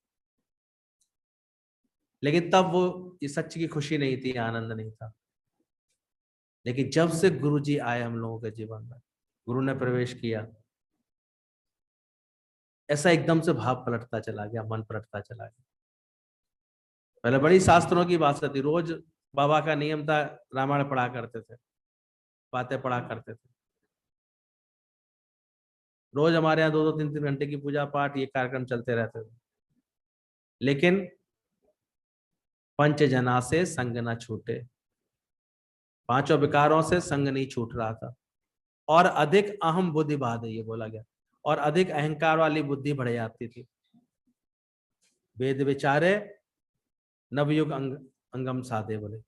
लेकिन तब वो इस सच की खुशी नहीं थी, आनंद नहीं था। लेकिन जब से गुरु जी आए हम लोगों के जीवन में, गुरु ने प्रवेश किया, ऐसा एकदम से भाव पलटता चला गया, मन पलटता चला गया। पहले बड़ी शास्त्रों की बात थी, रोज बाबा का नियम था रामायण पढ़ा करते थे, बातें पढ़ा करते थे, रोज हमारे यहाँ 2-2 3-3 घंटे की पूजा पाठ ये कार्यक्रम चलते रहते थे। लेकिन पंच जना से संग न छूटे, पांचों विकारों से संग नहीं छूट रहा था, और अधिक अहम बुद्धि बाध है ये बोला गया, और अधिक अहंकार वाली बुद्धि बढ़ जाती थी। वेद विचारे नवयुग अंगम साधे, बोले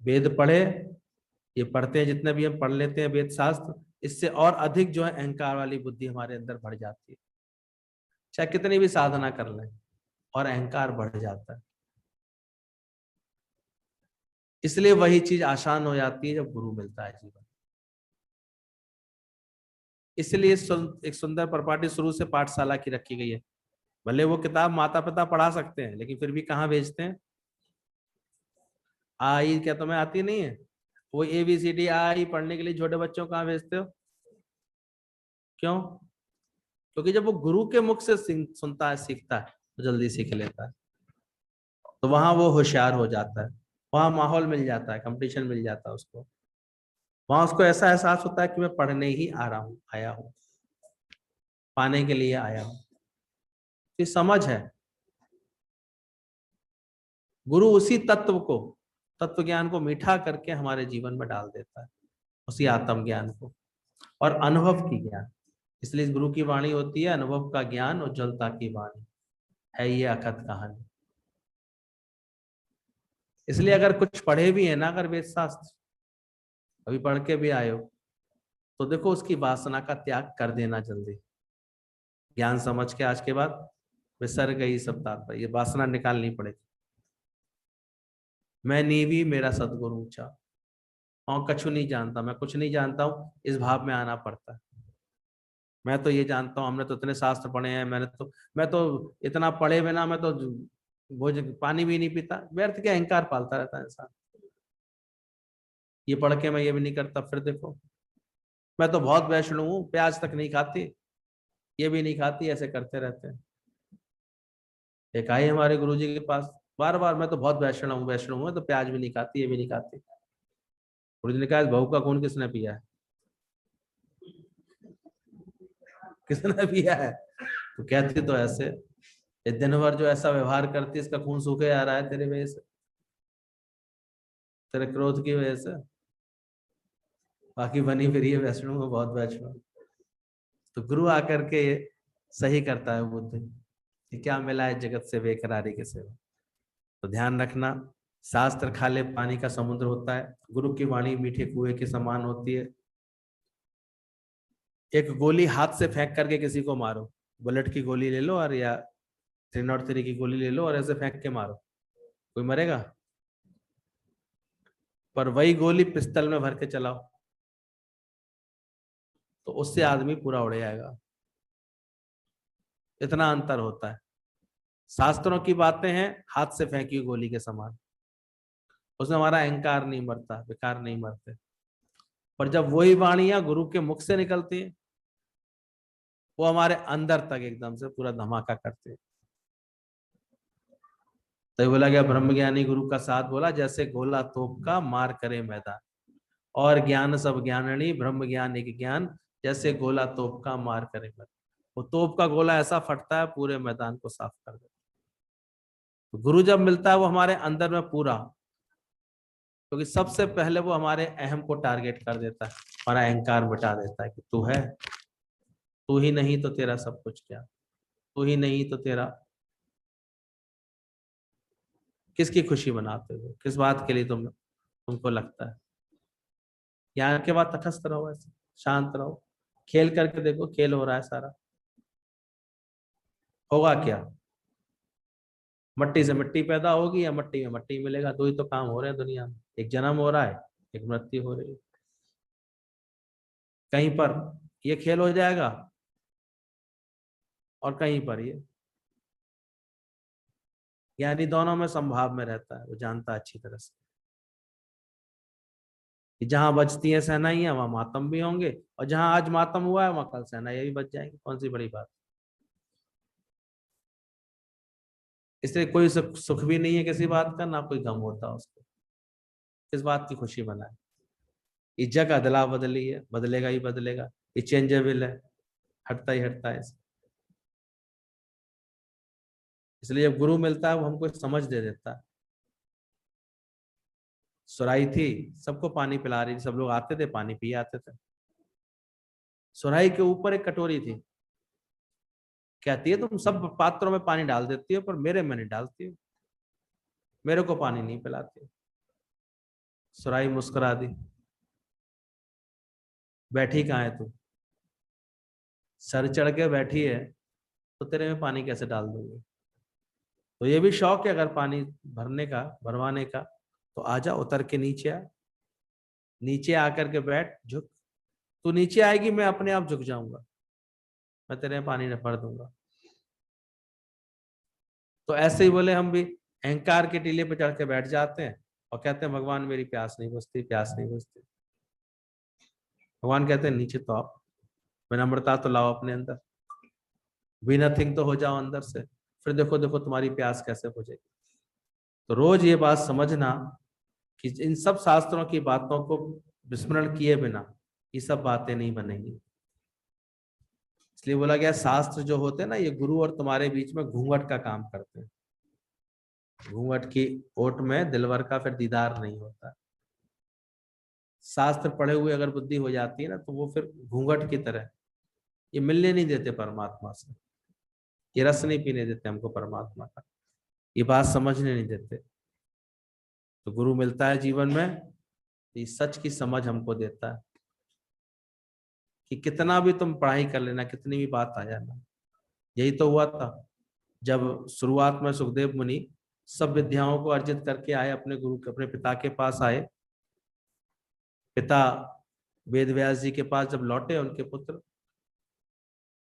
वेद पढ़े, ये पढ़ते हैं जितने भी हम पढ़ लेते हैं वेद शास्त्र, इससे और अधिक जो है अहंकार वाली बुद्धि हमारे अंदर बढ़ जाती है। चाहे कितनी भी साधना कर लें और अहंकार बढ़ जाता है। इसलिए वही चीज आसान हो जाती है जब गुरु मिलता है जीवन। इसलिए एक सुंदर परिपाटी शुरू से पाठशाला की रखी गई है। भले वो किताब माता पिता पढ़ा सकते हैं, लेकिन फिर भी कहाँ भेजते हैं? आई क्या तुम्हें आती नहीं है? वो ABCD आई पढ़ने के लिए छोटे बच्चों को कहाँ भेजते हो? क्यों? क्योंकि जब वो गुरु के मुख से सुनता है, सीखता है, तो जल्दी सीख लेता है, तो वहां वो होशियार हो जाता है, वहां माहौल मिल जाता है, कंपटीशन मिल जाता है उसको, वहां उसको ऐसा एहसास होता है कि मैं पढ़ने ही आ रहा हूँ, आया हूँ, पाने के लिए आया हूँ। ये समझ है। गुरु उसी तत्व को, तत्व ज्ञान को मीठा करके हमारे जीवन में डाल देता है, उसी आत्म ज्ञान को और अनुभव की ज्ञान। इसलिए इस गुरु की वाणी होती है अनुभव का ज्ञान, उज्ज्वलता की वाणी है ये अखत कहानी। इसलिए अगर कुछ पढ़े भी है ना, अगर वेद शास्त्र अभी पढ़ के भी आए हो, तो देखो उसकी वासना का त्याग कर देना जल्दी। ज्ञान समझ के आज के बाद विसर गई सब तात्पर्य, ये वासना निकालनी पड़ेगी। मैं नीवी मेरा सदगुरु ऊंचा, और कछु नहीं जानता, मैं कुछ नहीं जानता हूँ, इस भाव में आना पड़ता है। मैं तो ये जानता हूँ, हमने तो इतने शास्त्र पढ़े हैं, मैं तो इतना पढ़े बिना मैं तो भोज पानी भी नहीं पीता। व्यर्थ के अहंकार पालता रहता है इंसान। ये पढ़ के मैं ये भी नहीं करता, फिर देखो मैं तो बहुत वैष्णव हूँ, प्याज तक नहीं खाती, ये भी नहीं खाती, ऐसे करते रहते हैं। एक आई हमारे गुरुजी के पास, बार बार मैं तो बहुत वैष्णव हूँ, तो प्याज भी नहीं खाती, ये भी नहीं खाती। गुरुजी ने कहा बहू का खून किसने पिया है? किसने पिया है? तो कहती तो ऐसे, ये दिन भर जो ऐसा व्यवहार करती है, इसका खून सूखे आ रहा है तेरे वजह से, तेरे क्रोध की वजह से। बाकी बनी फिर ये वैष्णव में बहुत वैष्णव। तो गुरु आकर के सही करता है बुद्धि कि क्या मिला है जगत से बेकरारी के सेवा। तो ध्यान रखना, शास्त्र खाले पानी का समुद्र होता है, गुरु की वाणी मीठे कुएं के समान होती है। एक गोली हाथ से फेंक करके किसी को मारो, बुलेट की गोली ले लो और या 303 की गोली ले लो और ऐसे फेंक के मारो, कोई मरेगा? पर वही गोली पिस्टल में भर के चलाओ तो उससे आदमी पूरा उड़ जाएगा। इतना अंतर होता है। शास्त्रों की बातें हैं हाथ से फेंकी गोली के समान, उसमें हमारा अहंकार नहीं मरता, विकार नहीं मरते। पर जब वही वाणियां गुरु के मुख से निकलती है, वो हमारे अंदर तक एकदम से पूरा धमाका करते हैं। तो बोला गया ब्रह्मज्ञानी गुरु का साथ बोला, जैसे गोला तोप का मार करे मैदान, और ज्ञान सब ज्ञाननी ब्रह्म ज्ञान एक ज्ञान, जैसे गोला तोप का मार करे मैदान। वो तोप का गोला ऐसा फटता है पूरे मैदान को साफ कर देता है। तो गुरु जब मिलता है वो हमारे अंदर में पूरा, क्योंकि सबसे पहले वो हमारे अहम को टारगेट कर देता है, हमारा अहंकार मिटा देता है कि तू है, तू ही नहीं तो तेरा सब कुछ क्या, तू ही नहीं तो तेरा किसकी खुशी बनाते हो, किस बात के लिए तुमको लगता है। यहाँ के बाद तटस्थ रहो, ऐसे शांत रहो, खेल करके देखो, खेल हो रहा है सारा, होगा क्या, मट्टी से मिट्टी पैदा होगी या मट्टी में मट्टी मिलेगा, दो ही तो काम हो रहे हैं दुनिया में, एक जन्म हो रहा है, एक मृत्यु हो रही है। कहीं पर ये खेल हो जाएगा और कहीं पर ये, यानी दोनों में संभाव में रहता है, वो जानता है अच्छी तरह से कि जहां बजती है शहनाइयां वहां मातम भी होंगे, और जहां आज मातम हुआ है वहां कल शहनाइयां भी बज जाएंगी, कौन सी बड़ी बात। इसलिए कोई सुख भी नहीं है किसी बात का, ना कोई गम होता उसको, किस बात की खुशी बनाए। ये जग अदला बदली है, बदलेगा ही बदलेगा, ये चेंजेबल है, हटता ही हटता है। इसलिए जब गुरु मिलता है वो हमको समझ दे देता है। सुराही थी, सबको पानी पिला रही थी, सब लोग आते थे पानी पिए आते थे। सुराही के ऊपर एक कटोरी थी, कहती है तुम सब पात्रों में पानी डाल देती हो पर मेरे में नहीं डालती हो, मेरे को पानी नहीं पिलाती। सुराही मुस्कुरा दी, बैठी कहाँ है तू, सर चढ़ के बैठी है तो तेरे में पानी कैसे डाल दूंगी। तो ये भी शौक है अगर पानी भरने का, भरवाने का, तो आजा, उतर के नीचे आ, नीचे आकर के बैठ, झुक, तू नीचे आएगी मैं अपने आप झुक जाऊंगा, मैं तेरे में पानी भर दूंगा। तो ऐसे ही बोले हम भी अहंकार के टीले पे चढ़ के बैठ जाते हैं और कहते हैं भगवान मेरी प्यास नहीं बुझती, प्यास नहीं बुझती। भगवान कहते हैं नीचे तो आओ, विनम्रता तो लाओ अपने अंदर, बी नथिंग तो हो जाओ अंदर से, फिर देखो देखो तुम्हारी प्यास कैसे बुझेगी। तो रोज ये बात समझना कि इन सब शास्त्रों की बातों को विस्मरण किए बिना ये सब बातें नहीं बनेंगी। इसलिए बोला गया शास्त्र जो होते हैं ना, ये गुरु और तुम्हारे बीच में घूंघट का काम करते हैं। घूंघट की ओट में दिलवर का फिर दीदार नहीं होता। शास्त्र पढ़े हुए अगर बुद्धि हो जाती है ना, तो वो फिर घूंघट की तरह, ये मिलने नहीं देते परमात्मा से, ये रस नहीं पीने देते हमको परमात्मा का, ये बात समझने नहीं देते। तो गुरु मिलता है जीवन में तो ये सच की समझ हमको देता है कि कितना भी तुम पढ़ाई कर लेना, कितनी भी बात आ जाना। यही तो हुआ था जब शुरुआत में सुखदेव मुनि सब विद्याओं को अर्जित करके आए, अपने गुरु के, अपने पिता के पास आए। पिता वेद व्यास जी के पास जब लौटे उनके पुत्र,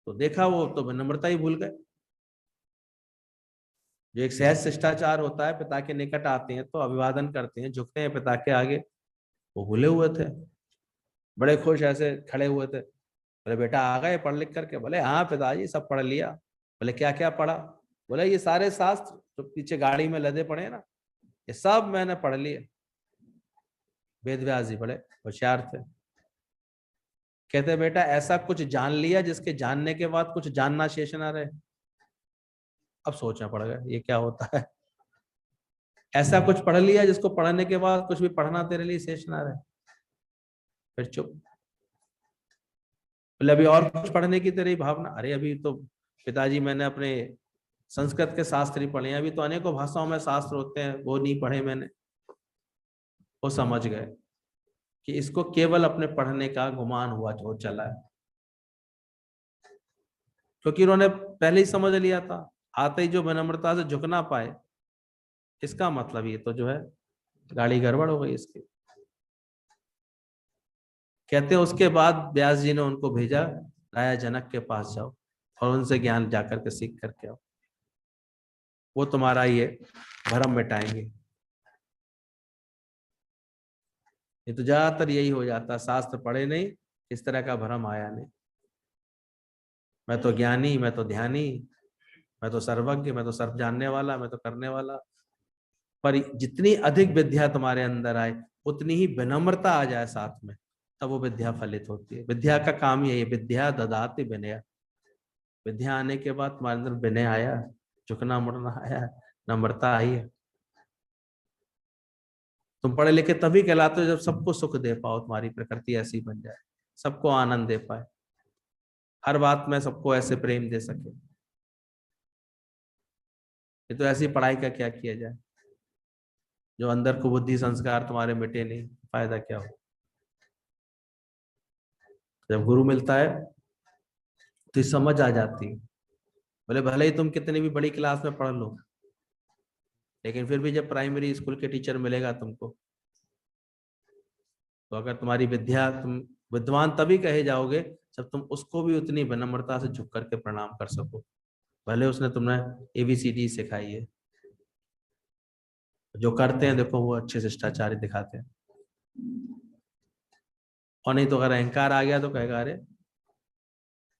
तो देखा वो तो विनम्रता ही भूल गए। जो एक सहज शिष्टाचार होता है, पिता के निकट आते हैं तो अभिवादन करते हैं, झुकते हैं पिता के आगे, वो भूले हुए थे। बड़े खुश ऐसे खड़े हुए थे, बोले बेटा आ गए पढ़ लिख करके। बोले हाँ पिताजी सब पढ़ लिया। बोले क्या क्या पढ़ा। बोले ये सारे शास्त्र जो पीछे गाड़ी में लदे पड़े ना, ये सब मैंने पढ़ लिए। वेद व्यास जी बड़े होशियार थे, कहते बेटा ऐसा कुछ जान लिया जिसके जानने के बाद कुछ जानना शेष ना रहे। अब सोचना पड़ गया ये क्या होता है, ऐसा कुछ पढ़ लिया जिसको पढ़ने के बाद कुछ भी पढ़ना तेरे लिए शेष ना रहे। फिर चुप। बोले अभी और कुछ पढ़ने की तेरी भावना। अरे अभी तो पिताजी मैंने अपने संस्कृत के शास्त्र ही पढ़े हैं, अभी तो अनेकों भाषाओं में शास्त्र होते हैं, वो नहीं पढ़े मैंने। वो समझ गए कि इसको केवल अपने पढ़ने का गुमान हुआ जो चला है, क्योंकि उन्होंने पहले ही समझ लिया था। आते ही जो विनम्रता से झुक ना पाए, इसका मतलब ये तो जो है गाड़ी गड़बड़ हो गई इसकी। कहते हैं उसके बाद व्यास जी ने उनको भेजा, राजा जनक के पास जाओ और उनसे ज्ञान जाकर के सीख करके आओ, वो तुम्हारा ये भरम मिटाएंगे। ये तो ज्यादातर यही हो जाता, शास्त्र पढ़े नहीं, इस तरह का भरम आया नहीं। मैं तो ज्ञानी, मैं तो ध्यानी, मैं तो सर्वज्ञ, मैं तो सर्व जानने वाला, मैं तो करने वाला। पर जितनी अधिक विद्या तुम्हारे अंदर आए, उतनी ही विनम्रता आ जाए साथ में, तब वो विद्या फलित होती है। विद्या का काम यही है, विद्या ददाति विनय। विद्या आने के बाद तुम्हारे अंदर विनय आया, झुकना मुड़ना आया, नम्रता आई है। तुम पढ़े लिखे तभी कहलाते हो जब सबको सुख दे पाओ, तुम्हारी प्रकृति ऐसी बन जाए, सबको आनंद दे पाए, हर बात में सबको ऐसे प्रेम दे सके। ये तो ऐसी पढ़ाई का क्या किया जाए, जो अंदर को बुद्धि संस्कार तुम्हारे मिटे नहीं, फायदा क्या हो। जब गुरु मिलता है तो ये समझ आ जाती है। बोले भले ही तुम कितनी भी बड़ी क्लास में पढ़ लो, लेकिन फिर भी जब प्राइमरी स्कूल के टीचर मिलेगा तुमको, तो अगर तुम्हारी विद्या, तुम विद्वान तभी कहे जाओगे जब तुम उसको भी उतनी विनम्रता से झुक करके प्रणाम कर सको, भले उसने तुम्हें ABCD सिखाई है। जो करते हैं देखो वो अच्छे शिष्टाचार दिखाते हैं, और नहीं तो अगर अहंकार आ गया तो कहेगा अरे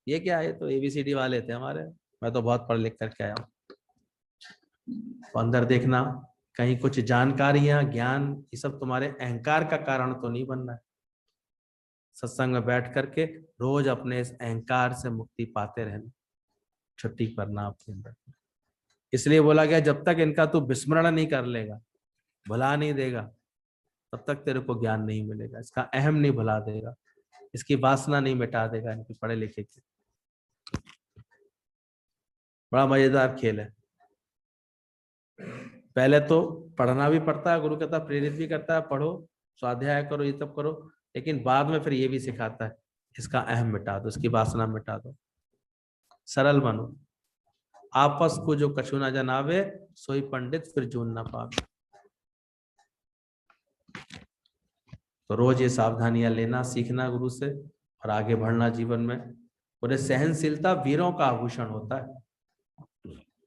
ये क्या है, तो ABCD वाले थे हमारे, मैं तो बहुत पढ़ लिख करके आया हूँ। तो अंदर देखना, कहीं कुछ जानकारियां ज्ञान ये सब तुम्हारे अहंकार का कारण तो नहीं बनना है। सत्संग में बैठ करके रोज अपने इस अहंकार से मुक्ति पाते रहना, छुट्टी करना आपके अंदर। इसलिए बोला गया जब तक इनका तू विस्मरण नहीं कर लेगा, भुला नहीं देगा, तब तक तेरे को ज्ञान नहीं मिलेगा। इसका अहम नहीं भुला देगा, इसकी वासना नहीं मिटा देगा, इनके पढ़े लिखे की। बड़ा मजेदार खेल है। पहले तो पढ़ना भी पड़ता है, गुरु कहता प्रेरित भी करता है, पढ़ो स्वाध्याय करो ये सब करो, लेकिन बाद में फिर ये भी सिखाता है इसका अहम मिटा दो, इसकी वासना मिटा दो, सरल बनो। आपस को जो कछु ना जनावे, सोई पंडित फिर जून ना पावे। तो रोज ये सावधानियां लेना सीखना गुरु से, और आगे बढ़ना जीवन में। बोले सहनशीलता वीरों का आभूषण होता है।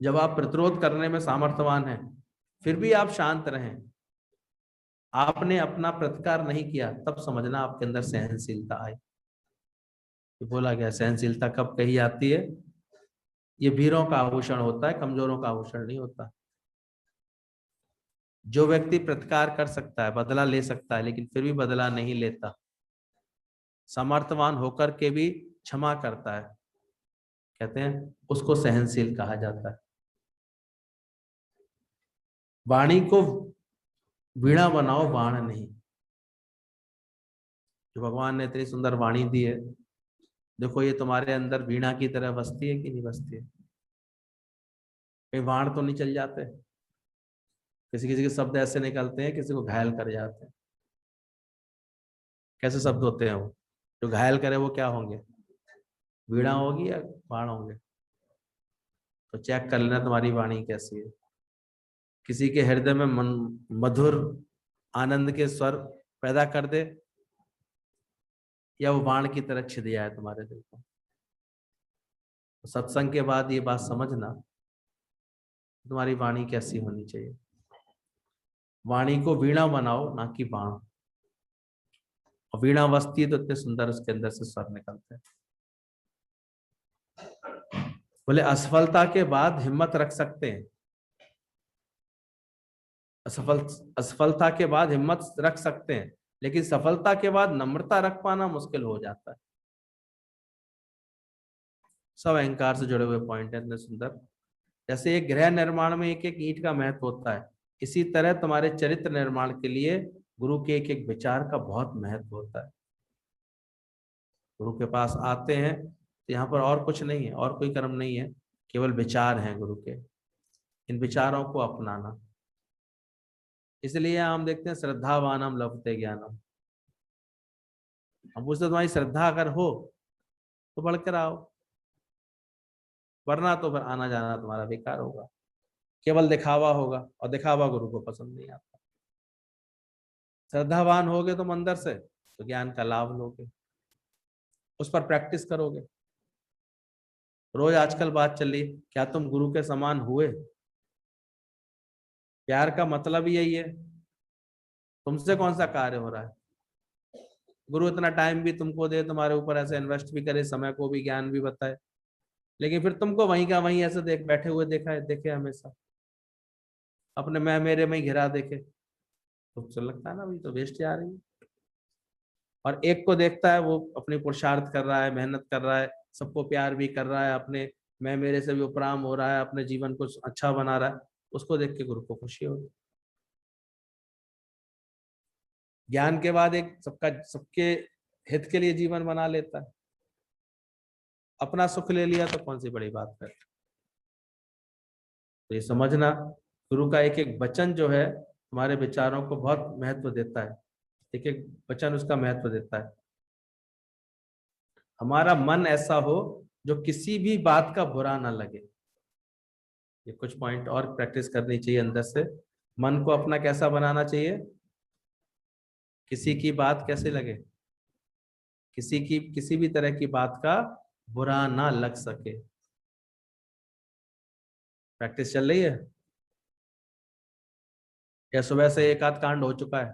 जब आप प्रतिरोध करने में सामर्थ्यवान हैं, फिर भी आप शांत रहें, आपने अपना प्रतिकार नहीं किया, तब समझना आपके अंदर सहनशीलता आई। तो बोला गया सहनशीलता कब कही जाती है, ये वीरों का आभूषण होता है, कमजोरों का आभूषण नहीं होता। जो व्यक्ति प्रतिकार कर सकता है, बदला ले सकता है, लेकिन फिर भी बदला नहीं लेता, समर्थवान होकर के भी क्षमा करता है, कहते हैं उसको सहनशील कहा जाता है। वाणी को वीणा बनाओ, बाण नहीं। जो भगवान ने इतनी सुंदर वाणी दी है, देखो ये तुम्हारे अंदर वीणा की तरह बसती है कि नहीं बसती है? कहीं बाण तो नहीं चल जाते? किसी किसी के शब्द ऐसे निकलते हैं किसी को घायल कर जाते हैं। कैसे शब्द होते हैं वो? जो घायल करे वो क्या होंगे, वीणा होगी या बाण होंगे? तो चेक कर लेना तुम्हारी वाणी कैसी है। किसी के हृदय में मधुर आनंद के स्वर पैदा कर दे, या वो बाण की तरह छिद जाए तुम्हारे दिल को। तो सत्संग के बाद ये बात समझना, तुम्हारी वाणी कैसी होनी चाहिए। वाणी को वीणा बनाओ, ना कि बाण। और वीणा बजती है तो इतने सुंदर उसके अंदर से स्वर निकलते हैं। बोले असफलता के बाद हिम्मत रख सकते हैं, असफलता के बाद हिम्मत रख सकते हैं, लेकिन सफलता के बाद नम्रता रख पाना मुश्किल हो जाता है। सब अहंकार से जुड़े हुए पॉइंट है इतने सुंदर। जैसे एक गृह निर्माण में एक एक ईंट का महत्व होता है, इसी तरह तुम्हारे चरित्र निर्माण के लिए गुरु के एक एक विचार का बहुत महत्व होता है। गुरु के पास आते हैं तो यहाँ पर और कुछ नहीं है, और कोई कर्म नहीं है, केवल विचार हैं गुरु के। इन विचारों को अपनाना, इसलिए हम देखते हैं श्रद्धावानम लभते ज्ञानम। हम पूछते तुम्हारी श्रद्धा अगर हो तो बढ़कर आओ, वरना तो फिर आना जाना तुम्हारा बेकार होगा, केवल दिखावा होगा, और दिखावा गुरु को पसंद नहीं आता। श्रद्धावान होगे तुम अंदर से तो ज्ञान का लाभ लोगे, उस पर प्रैक्टिस करोगे। रोज आजकल बात चल रही, क्या तुम गुरु के समान हुए? प्यार का मतलब ही यही है, तुमसे कौन सा कार्य हो रहा है। गुरु इतना टाइम भी तुमको दे, तुम्हारे ऊपर ऐसे इन्वेस्ट भी करे, समय को भी, ज्ञान भी बताए, लेकिन फिर तुमको वहीं का वहीं ऐसे देख बैठे हुए देखे हमेशा, अपने मैं मेरे में ही घिरा देखे, तो लगता है ना भाई तो वेस्ट जा रही है। और एक को देखता है वो अपनी पुरुषार्थ कर रहा है, मेहनत कर रहा है, सबको प्यार भी कर रहा है, अपने मैं मेरे से भी उपराम हो रहा है, अपने जीवन को अच्छा बना रहा है, उसको देख के गुरु को खुशी होगी। ज्ञान के बाद एक सबके हित के लिए जीवन बना लेता है, अपना सुख ले लिया तो कौन सी बड़ी बात है। तो ये समझना, गुरु का एक एक वचन जो है हमारे विचारों को बहुत महत्व देता है, एक एक वचन उसका महत्व देता है। हमारा मन ऐसा हो जो किसी भी बात का बुरा ना लगे। ये कुछ पॉइंट और प्रैक्टिस करनी चाहिए अंदर से। मन को अपना कैसा बनाना चाहिए, किसी की बात कैसे लगे, किसी भी तरह की बात का बुरा ना लग सके। प्रैक्टिस चल रही है या सुबह से एक आध कांड हो चुका है?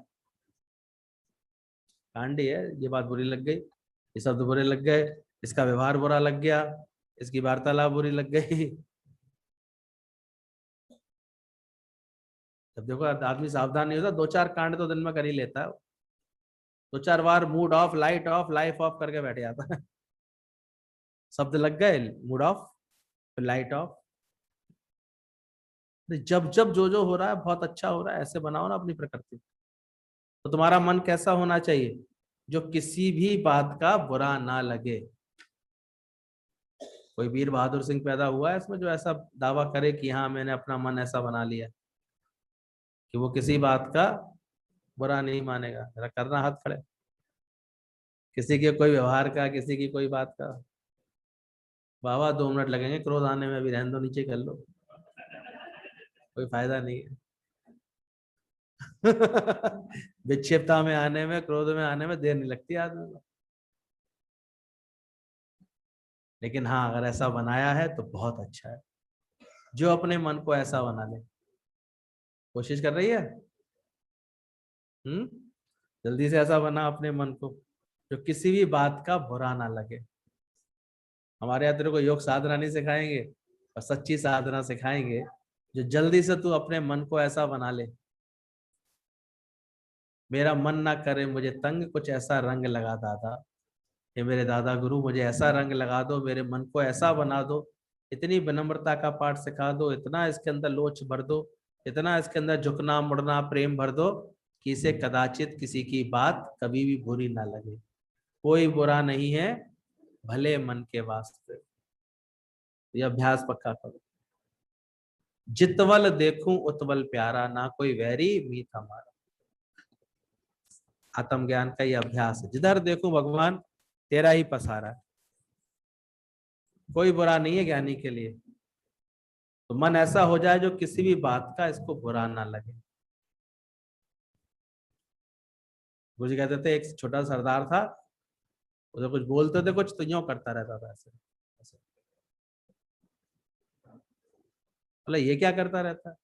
कांड ही है, ये बात बुरी लग गई, ये शब्द बुरे लग गए, इसका व्यवहार बुरा लग गया, इसकी वार्तालाप बुरी लग गई। जब देखो आदमी सावधान नहीं होता, 2-4 कांड तो दिन में कर ही लेता है, 2-4 बार mood off, light off, life off करके बैठ जाता है। शब्द लग गए, मूड ऑफ, फिर लाइट ऑफ। जब जब जो हो रहा है बहुत अच्छा हो रहा है, ऐसे बनाओ ना अपनी प्रकृति। तो तुम्हारा मन कैसा होना चाहिए, जो किसी भी बात का बुरा ना लगे। कोई वीर बहादुर सिंह पैदा हुआ है इसमें जो ऐसा दावा करे कि हाँ मैंने अपना मन ऐसा बना लिया कि वो किसी बात का बुरा नहीं मानेगा। जरा करना हाथ खड़े, किसी के कोई व्यवहार का, किसी की कोई बात का। बाबा 2 मिनट लगेंगे क्रोध आने में, अभी रहने दो, नीचे कर लो, कोई फायदा नहीं है। विक्षिप्तता में आने में, क्रोध में आने में देर नहीं लगती आदमी को। लेकिन हाँ अगर ऐसा बनाया है तो बहुत अच्छा है, जो अपने मन को ऐसा बना ले। कोशिश कर रही है जल्दी से ऐसा बना अपने मन को जो किसी भी बात का बुरा ना लगे। हमारे यहाँ तेरे को योग साधना नहीं सिखाएंगे और सच्ची साधना सिखाएंगे, जो जल्दी से तू अपने मन को ऐसा बना ले, मेरा मन ना करे मुझे तंग, कुछ ऐसा रंग लगा दादा। ये मेरे दादा गुरु मुझे ऐसा रंग लगा दो, मेरे मन को ऐसा बना दो, इतनी विनम्रता का पाठ सिखा दो, इतना इसके अंदर लोच भर दो, इतना इसके अंदर झुकना मुड़ना प्रेम भर दो कि इसे कदाचित किसी की बात कभी भी बुरी ना लगे। कोई बुरा नहीं है भले मन के वास्ते। ये अभ्यास पक्का करो। जितवल देखूं उतवल प्यारा, ना कोई वैरी मीत हमारा। आत्मज्ञान का ये अभ्यास है, जिधर देखूं भगवान तेरा ही पसारा है। कोई बुरा नहीं है ज्ञानी के लिए। तो मन ऐसा हो जाए जो किसी भी बात का इसको बुरा ना लगे। गुरु जी कहते थे एक छोटा सरदार था, उसे कुछ बोलते थे कुछ तो यूं करता रहता था ऐसे ऐसे। बोले ये क्या करता रहता है?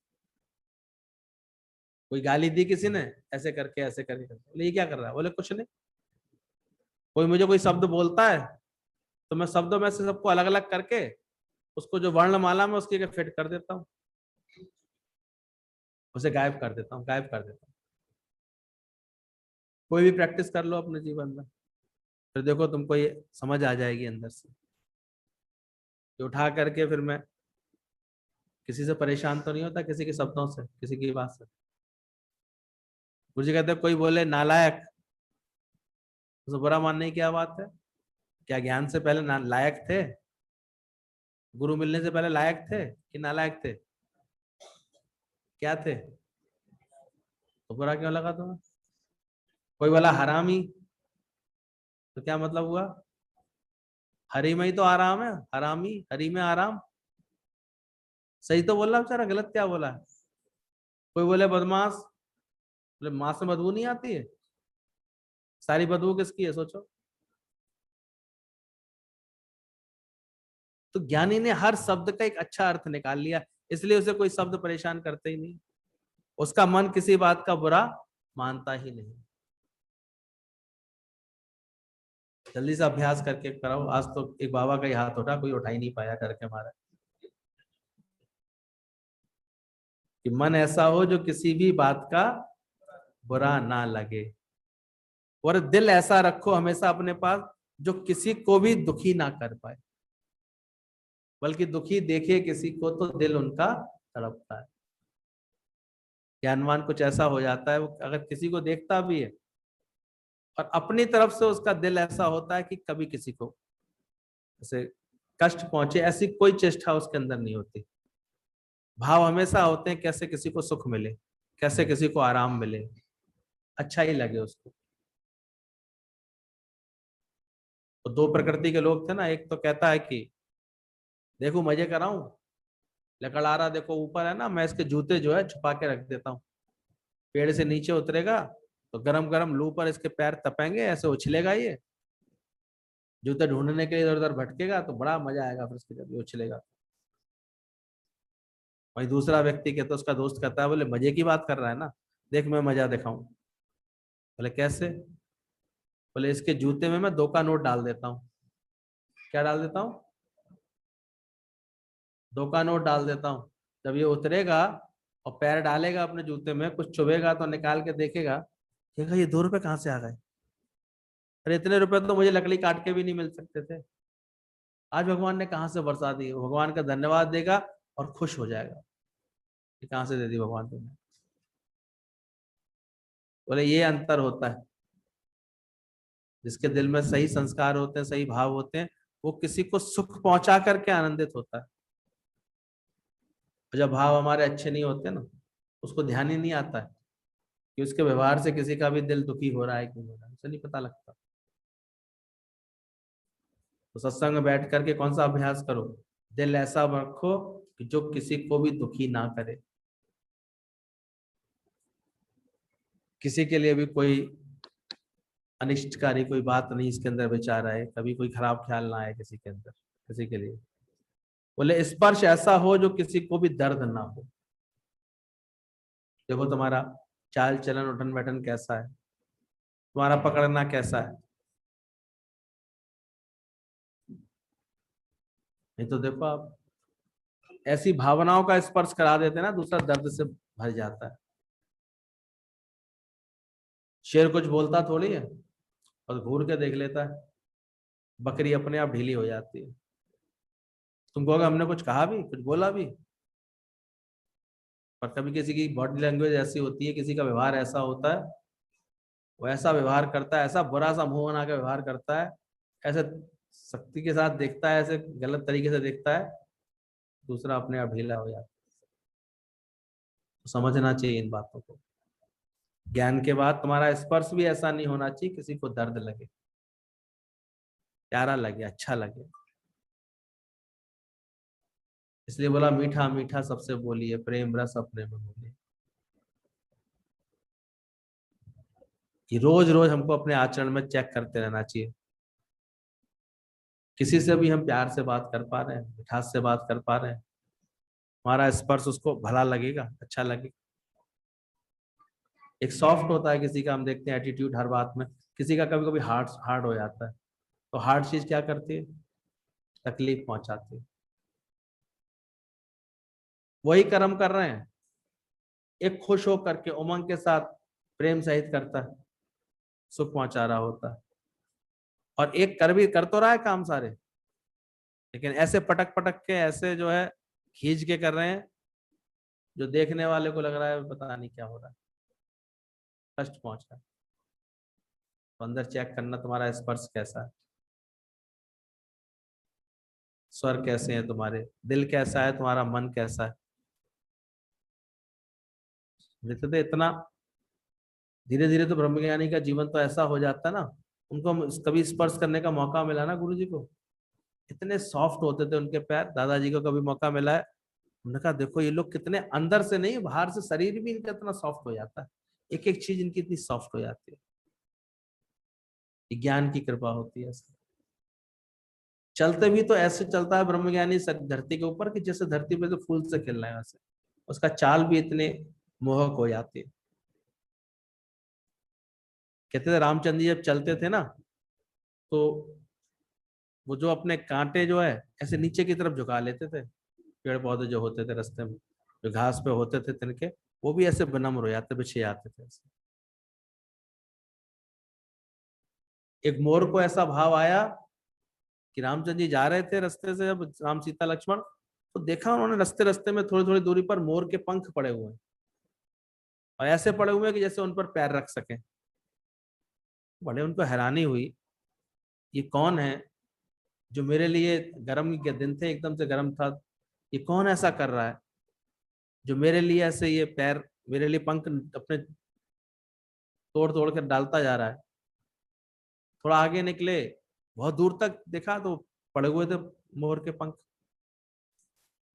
कोई गाली दी किसी ने, ऐसे करके ऐसे करके। बोले ये क्या कर रहा है? बोले कुछ नहीं। कोई मुझे कोई शब्द बोलता है तो मैं शब्दों में से सबको अलग अलग करके उसको जो वर्णमाला में उसकी फिट कर देता हूँ, उसे गायब कर देता हूँ, गायब कर देता हूँ। कोई भी प्रैक्टिस कर लो अपने जीवन में, फिर देखो तुमको ये समझ आ जाएगी अंदर से। उठा करके फिर मैं किसी से परेशान तो नहीं होता, किसी के शब्दों से, किसी की बात से। गुरु जी कहते कोई बोले नालायक, उसे बुरा मानने की क्या बात है? क्या ज्ञान से पहले लायक थे? गुरु मिलने से पहले लायक थे कि नालायक थे? क्या थे? तो बुरा क्यों लगा तुम्हें? कोई बोला हरामी, तो क्या मतलब हुआ? हरी में ही तो आराम है, हरामी हरी में आराम। सही तो बोला बेचारा, गलत क्या बोला? कोई बोले बदमाश, बोले मांस में बदबू नहीं आती है? सारी बदबू किसकी है सोचो? तो ज्ञानी ने हर शब्द का एक अच्छा अर्थ निकाल लिया, इसलिए उसे कोई शब्द परेशान करते ही नहीं। उसका मन किसी बात का बुरा मानता ही नहीं। जल्दी से अभ्यास करके कराओ। आज तो एक बाबा का ही हाथ उठा, कोई उठा ही नहीं पाया करके हमारा। कि मन ऐसा हो जो किसी भी बात का बुरा ना लगे, और दिल ऐसा रखो हमेशा अपने पास जो किसी को भी दुखी ना कर पाए, बल्कि दुखी देखे किसी को तो दिल उनका तड़पता है। ज्ञानवान कुछ ऐसा हो जाता है, वो अगर किसी को देखता भी है और अपनी तरफ से उसका दिल ऐसा होता है कि कभी किसी को ऐसे कष्ट पहुंचे, ऐसी कोई चेष्टा उसके अंदर नहीं होती। भाव हमेशा होते हैं कैसे किसी को सुख मिले, कैसे किसी को आराम मिले, अच्छा ही लगे उसको। तो दो प्रकृति के लोग थे ना, एक तो कहता है कि देखो मजे कराऊं, लकड़ आ रहा देखो ऊपर है ना, मैं इसके जूते जो है छुपा के रख देता हूँ, पेड़ से नीचे उतरेगा तो गरम गरम लू पर इसके पैर तपेंगे, ऐसे उछलेगा ये, जूते ढूंढने के लिए इधर उधर भटकेगा तो बड़ा मजा आएगा फिर इसके जब ये उछलेगा। वही दूसरा व्यक्ति कहता है, उसका दोस्त कहता है, बोले मजे की बात कर रहा है ना, देख मैं मजा दिखाऊं। बोले कैसे? बोले इसके जूते में मैं 2 का नोट डाल देता हूँ। क्या डाल देता हूँ? 2 का नोट डाल देता हूँ। जब ये उतरेगा और पैर डालेगा अपने जूते में, कुछ चुभेगा तो निकाल के देखेगा, कहेगा ये 2 रुपए कहाँ से आ गए, अरे इतने रुपए तो मुझे लकड़ी काट के भी नहीं मिल सकते थे, आज भगवान ने कहाँ से बरसा दी। भगवान का धन्यवाद देगा और खुश हो जाएगा कि कहाँ से दे दी भगवान तुमने। बोले ये अंतर होता है, जिसके दिल में सही संस्कार होते हैं, सही भाव होते हैं, वो किसी को सुख पहुंचा करके आनंदित होता है। जब भाव हमारे अच्छे नहीं होते ना, उसको ध्यान ही नहीं आता है कि उसके व्यवहार से किसी का भी दिल दुखी हो रहा है कि नहीं हो रहा है, उसे नहीं पता लगता। तो सत्संग में बैठ करके कौन सा अभ्यास करो, दिल ऐसा रखो कि जो किसी को भी दुखी ना करे, किसी के लिए भी कोई अनिष्टकारी कोई बात नहीं इसके अंदर विचार आए, कभी कोई खराब ख्याल ना आए किसी के अंदर, किसी के लिए। बोले स्पर्श ऐसा हो जो किसी को भी दर्द ना हो। देखो तुम्हारा चाल चलन उठन बैठन कैसा है, तुम्हारा पकड़ना कैसा है, नहीं तो देखो आप ऐसी भावनाओं का स्पर्श करा देते हैं ना, दूसरा दर्द से भर जाता है। शेर कुछ बोलता थोड़ी है, और घूर के देख लेता है, बकरी अपने आप ढीली हो जाती है। तुम कहोगे हमने कुछ कहा भी, कुछ बोला भी, पर कभी किसी की बॉडी लैंग्वेज ऐसी होती है, किसी का व्यवहार ऐसा होता है, वो ऐसा व्यवहार करता है, ऐसा बुरा सा मुंह बना के व्यवहार करता है, ऐसे शक्ति के साथ देखता है, ऐसे गलत तरीके से देखता है, दूसरा अपने आप ढीला हो जाता है। तो समझना चाहिए इन बातों को। ज्ञान के बाद तुम्हारा स्पर्श भी ऐसा नहीं होना चाहिए किसी को दर्द लगे, प्यारा लगे, अच्छा लगे। इसलिए बोला मीठा मीठा सबसे बोलिए, प्रेम रस अपने में बोलिए। कि रोज रोज हमको अपने आचरण में चेक करते रहना चाहिए, किसी से भी हम प्यार से बात कर पा रहे हैं, मिठास से बात कर पा रहे हैं, हमारा स्पर्श उसको भला लगेगा, अच्छा लगेगा। एक सॉफ्ट होता है किसी का, हम देखते हैं एटीट्यूड हर बात में, किसी का कभी कभी हार्ड हार्ड हो जाता है, तो हार्ड चीज क्या करती है, तकलीफ पहुंचाती है। वही कर्म कर रहे हैं, एक खुश होकर के उमंग के साथ प्रेम सहित करता है, सुख पहुंचा रहा होता है, और एक कर भी कर तो रहा है काम सारे, लेकिन ऐसे पटक पटक के ऐसे जो है खींच के कर रहे हैं, जो देखने वाले को लग रहा है पता नहीं क्या हो रहा है, कष्ट पहुंच रहा है। तो अंदर चेक करना तुम्हारा स्पर्श कैसा है, स्वर कैसे हैं तुम्हारे, दिल कैसा है तुम्हारा, मन कैसा है। देखते थे इतना धीरे धीरे तो ब्रह्मज्ञानी का जीवन तो ऐसा हो जाता है ना, उनको कभी स्पर्श करने का मौका मिला ना गुरु जी को, इतने सॉफ्ट होते थे उनके पैर। दादाजी को कभी मौका मिला है, उन्होंने कहा देखो ये लोग कितने अंदर से नहीं बाहर से शरीर भी इनका इतना सॉफ्ट हो जाता है, एक एक चीज इनकी इतनी सॉफ्ट हो जाती है, ये ज्ञान की कृपा होती है। चलते भी तो ऐसे चलता है ब्रह्मज्ञानी धरती के ऊपर कि जैसे धरती पे तो फूल से खिल रहा है वैसे, उसका चाल भी इतने मोहक हो जाती है। कहते थे रामचंद्र जी जब चलते थे ना, तो वो जो अपने कांटे जो है ऐसे नीचे की तरफ झुका लेते थे, पेड़ पौधे जो होते थे रास्ते में, जो घास पे होते थे तिनके, वो भी ऐसे विनम्र हो जाते, बिछे जाते थे ऐसे। एक मोर को ऐसा भाव आया कि रामचंद्र जी जा रहे थे रास्ते से, जब राम सीता लक्ष्मण, तो देखा उन्होंने रास्ते रास्ते में थोड़ी थोड़ी दूरी पर मोर के पंख पड़े हुए हैं। और ऐसे पड़े हुए कि जैसे उन पर पैर रख सके। बड़े उनको हैरानी हुई, ये कौन है जो मेरे लिए, गर्म के दिन थे एकदम से गर्म था, ये कौन ऐसा कर रहा है जो मेरे लिए ऐसे ये पैर, मेरे लिए पंख अपने तोड़ तोड़ कर डालता जा रहा है। थोड़ा आगे निकले, बहुत दूर तक देखा तो पड़े हुए थे मोर के पंख।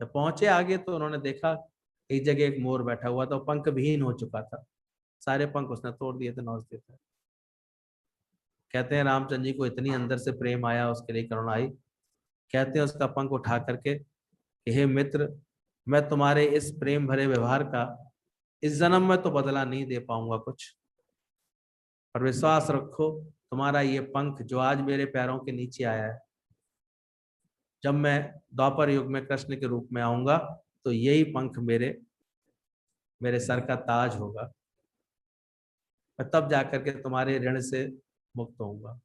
जब पहुंचे आगे तो उन्होंने देखा एक जगह एक मोर बैठा हुआ था, पंख विहीन हो चुका था, सारे पंख उसने तोड़ दिए थे, नौच दिए थे। कहते हैं रामचंद्र जी को इतनी अंदर से प्रेम आया, उसके लिए करुणा आई। कहते हैं उसका पंख उठा करके कि हे मित्र, मैं तुम्हारे इस प्रेम भरे व्यवहार का इस जन्म में तो बदला नहीं दे पाऊंगा कुछ, पर विश्वास रखो तुम्हारा ये पंख जो आज मेरे पैरों के नीचे आया है, जब मैं द्वापर युग में कृष्ण के रूप में आऊंगा तो यही पंख मेरे मेरे सर का ताज होगा। मैं तब जाकर के तुम्हारे ऋण से मुक्त होऊंगा।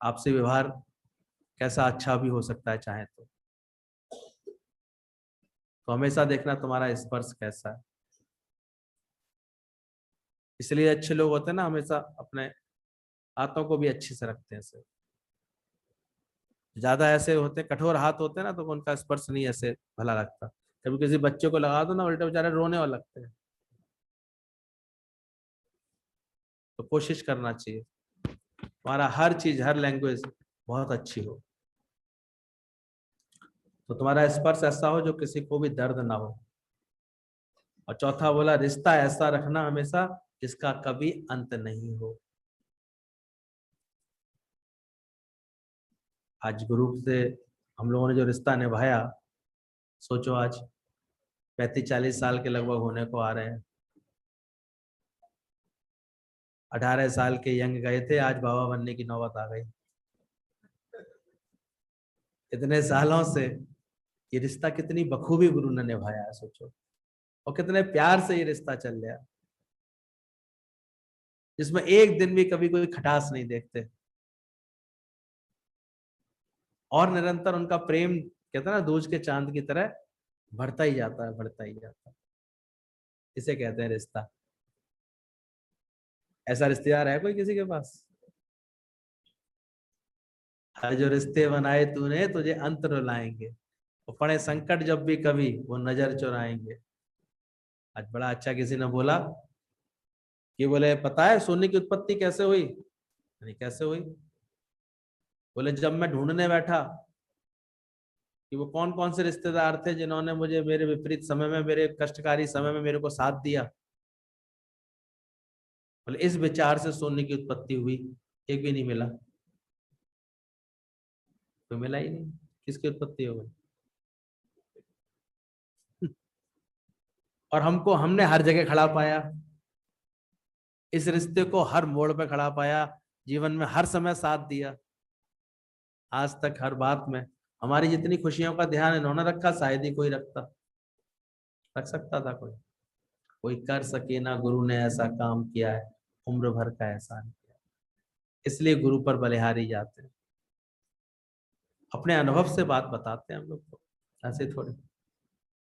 आपसे व्यवहार कैसा अच्छा भी हो सकता है चाहे तो हमेशा देखना तुम्हारा स्पर्श कैसा है। इसलिए अच्छे लोग होते हैं ना, हमेशा अपने हाथों को भी अच्छे से रखते हैं ऐसे। ज्यादा ऐसे होते हैं, कठोर हाथ होते हैं ना, तो उनका स्पर्श नहीं ऐसे भला लगता। कभी किसी बच्चे को लगा दो ना, उल्टे बेचारे रोने और लगते हैं। तो कोशिश करना चाहिए हमारा हर चीज, हर लैंग्वेज बहुत अच्छी हो, तो तुम्हारा स्पर्श ऐसा हो जो किसी को भी दर्द ना हो। और चौथा बोला, रिश्ता ऐसा रखना हमेशा जिसका कभी अंत नहीं हो। आज गुरु से हम लोगों ने जो रिश्ता निभाया, सोचो आज 35-40 साल के लगभग होने को आ रहे हैं। 18 साल के यंग गए थे, आज बाबा बनने की नौबत आ गई। इतने सालों से ये रिश्ता कितनी बखूबी गुरु ने निभाया है, सोचो। और कितने प्यार से ये रिश्ता चल रहा, जिसमें एक दिन भी कभी कोई खटास नहीं देखते। और निरंतर उनका प्रेम, कहते हैं ना, दूज के चांद की तरह बढ़ता ही जाता है, बढ़ता ही जाता है। इसे कहते हैं रिश्ता। ऐसा रिश्तेदार है कोई किसी के पास? हर जो रिश्ते बनाए तूने तुझे अंत रुलाएंगे, वो पड़े संकट जब भी कभी वो नजर चुराएंगे। आज बड़ा अच्छा किसी ने बोला कि बोले पता है सोने की उत्पत्ति कैसे हुई? नहीं, कैसे हुई? बोले जब मैं ढूंढने बैठा कि वो कौन कौन से रिश्तेदार थे जिन्होंने मुझे मेरे विपरीत समय में, मेरे कष्टकारी समय में मेरे को साथ दिया, बोले इस विचार से सोने की उत्पत्ति हुई। एक भी नहीं मिला, तो मिला ही नहीं, किसकी उत्पत्ति हो गई? और हमको, हमने हर जगह खड़ा पाया, इस रिश्ते को हर मोड़ पे खड़ा पाया, जीवन में हर समय साथ दिया। आज तक हर बात में हमारी जितनी खुशियों का ध्यान इन्होंने रखा, शायद ही कोई रख सकता था कोई। कोई कर सके ना गुरु ने ऐसा काम किया है, उम्र भर का एहसान किया। इसलिए गुरु पर बलिहारी जाते हैं, अपने अनुभव से बात बताते हैं हम लोग को, ऐसे थोड़ी।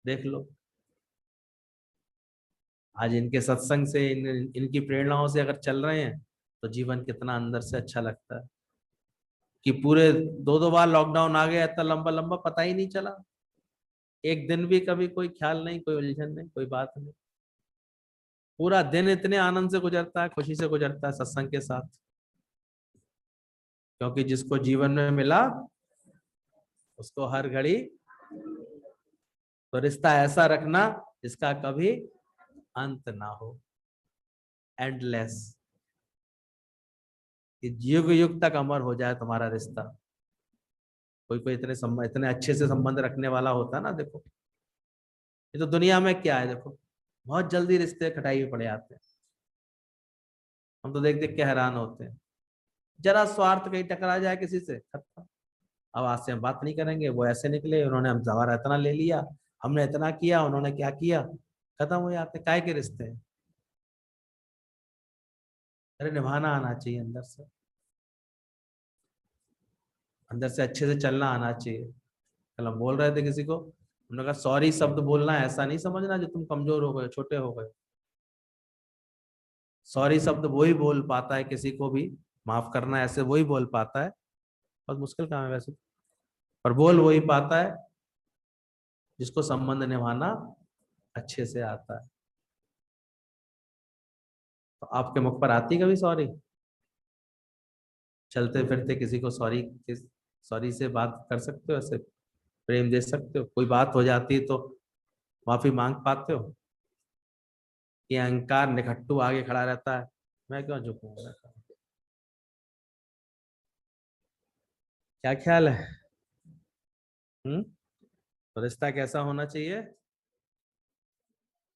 देख लो आज इनके सत्संग से, इनकी प्रेरणाओं से अगर चल रहे हैं तो जीवन कितना अंदर से अच्छा लगता है। कि पूरे 2-2 बार लॉकडाउन आ गया, इतना लंबा लंबा पता ही नहीं चला। एक दिन भी कभी कोई ख्याल नहीं, कोई उलझन नहीं, कोई बात नहीं। पूरा दिन इतने आनंद से गुजरता है, खुशी से गुजरता है सत्संग के साथ। क्योंकि जिसको जीवन में मिला उसको हर घड़ी, तो रिश्ता ऐसा रखना जिसका कभी अंत ना हो, एंडलेस, युग युग तक अमर हो जाए तुम्हारा रिश्ता। कोई कोई इतने अच्छे से संबंध रखने वाला होता है ना, देखो ये तो दुनिया में क्या है, देखो बहुत जल्दी रिश्ते खटाई में पड़ जाते हैं। हम तो देख देख के हैरान होते हैं, जरा स्वार्थ कहीं टकरा जाए किसी से, खत्म। अब आज से हम बात नहीं करेंगे, वो ऐसे निकले, उन्होंने हमसे हमारा इतना ले लिया, हमने इतना किया, उन्होंने क्या किया, खत्म हो जाते। काय के रिश्ते हैं? अरे निभाना आना चाहिए अंदर से, अंदर से अच्छे से चलना आना चाहिए। कल हम बोल रहे थे किसी को उन्होंने कहा सॉरी शब्द बोलना ऐसा नहीं समझना जो तुम कमजोर हो गए, छोटे हो गए। सॉरी शब्द वही बोल पाता है किसी को भी, माफ करना ऐसे वही बोल पाता है, बहुत मुश्किल काम है वैसे, पर बोल वही पाता है जिसको संबंध निभाना अच्छे से आता है। तो आपके मुख पर आती कभी सॉरी? चलते फिरते किसी को सॉरी, सॉरी से बात कर सकते हो, ऐसे प्रेम दे सकते हो? कोई बात हो जाती है तो माफी मांग पाते हो? ये अहंकार निखट्टू आगे खड़ा रहता है, मैं क्यों झुकूंगा? क्या ख्याल है? तो रिश्ता कैसा होना चाहिए?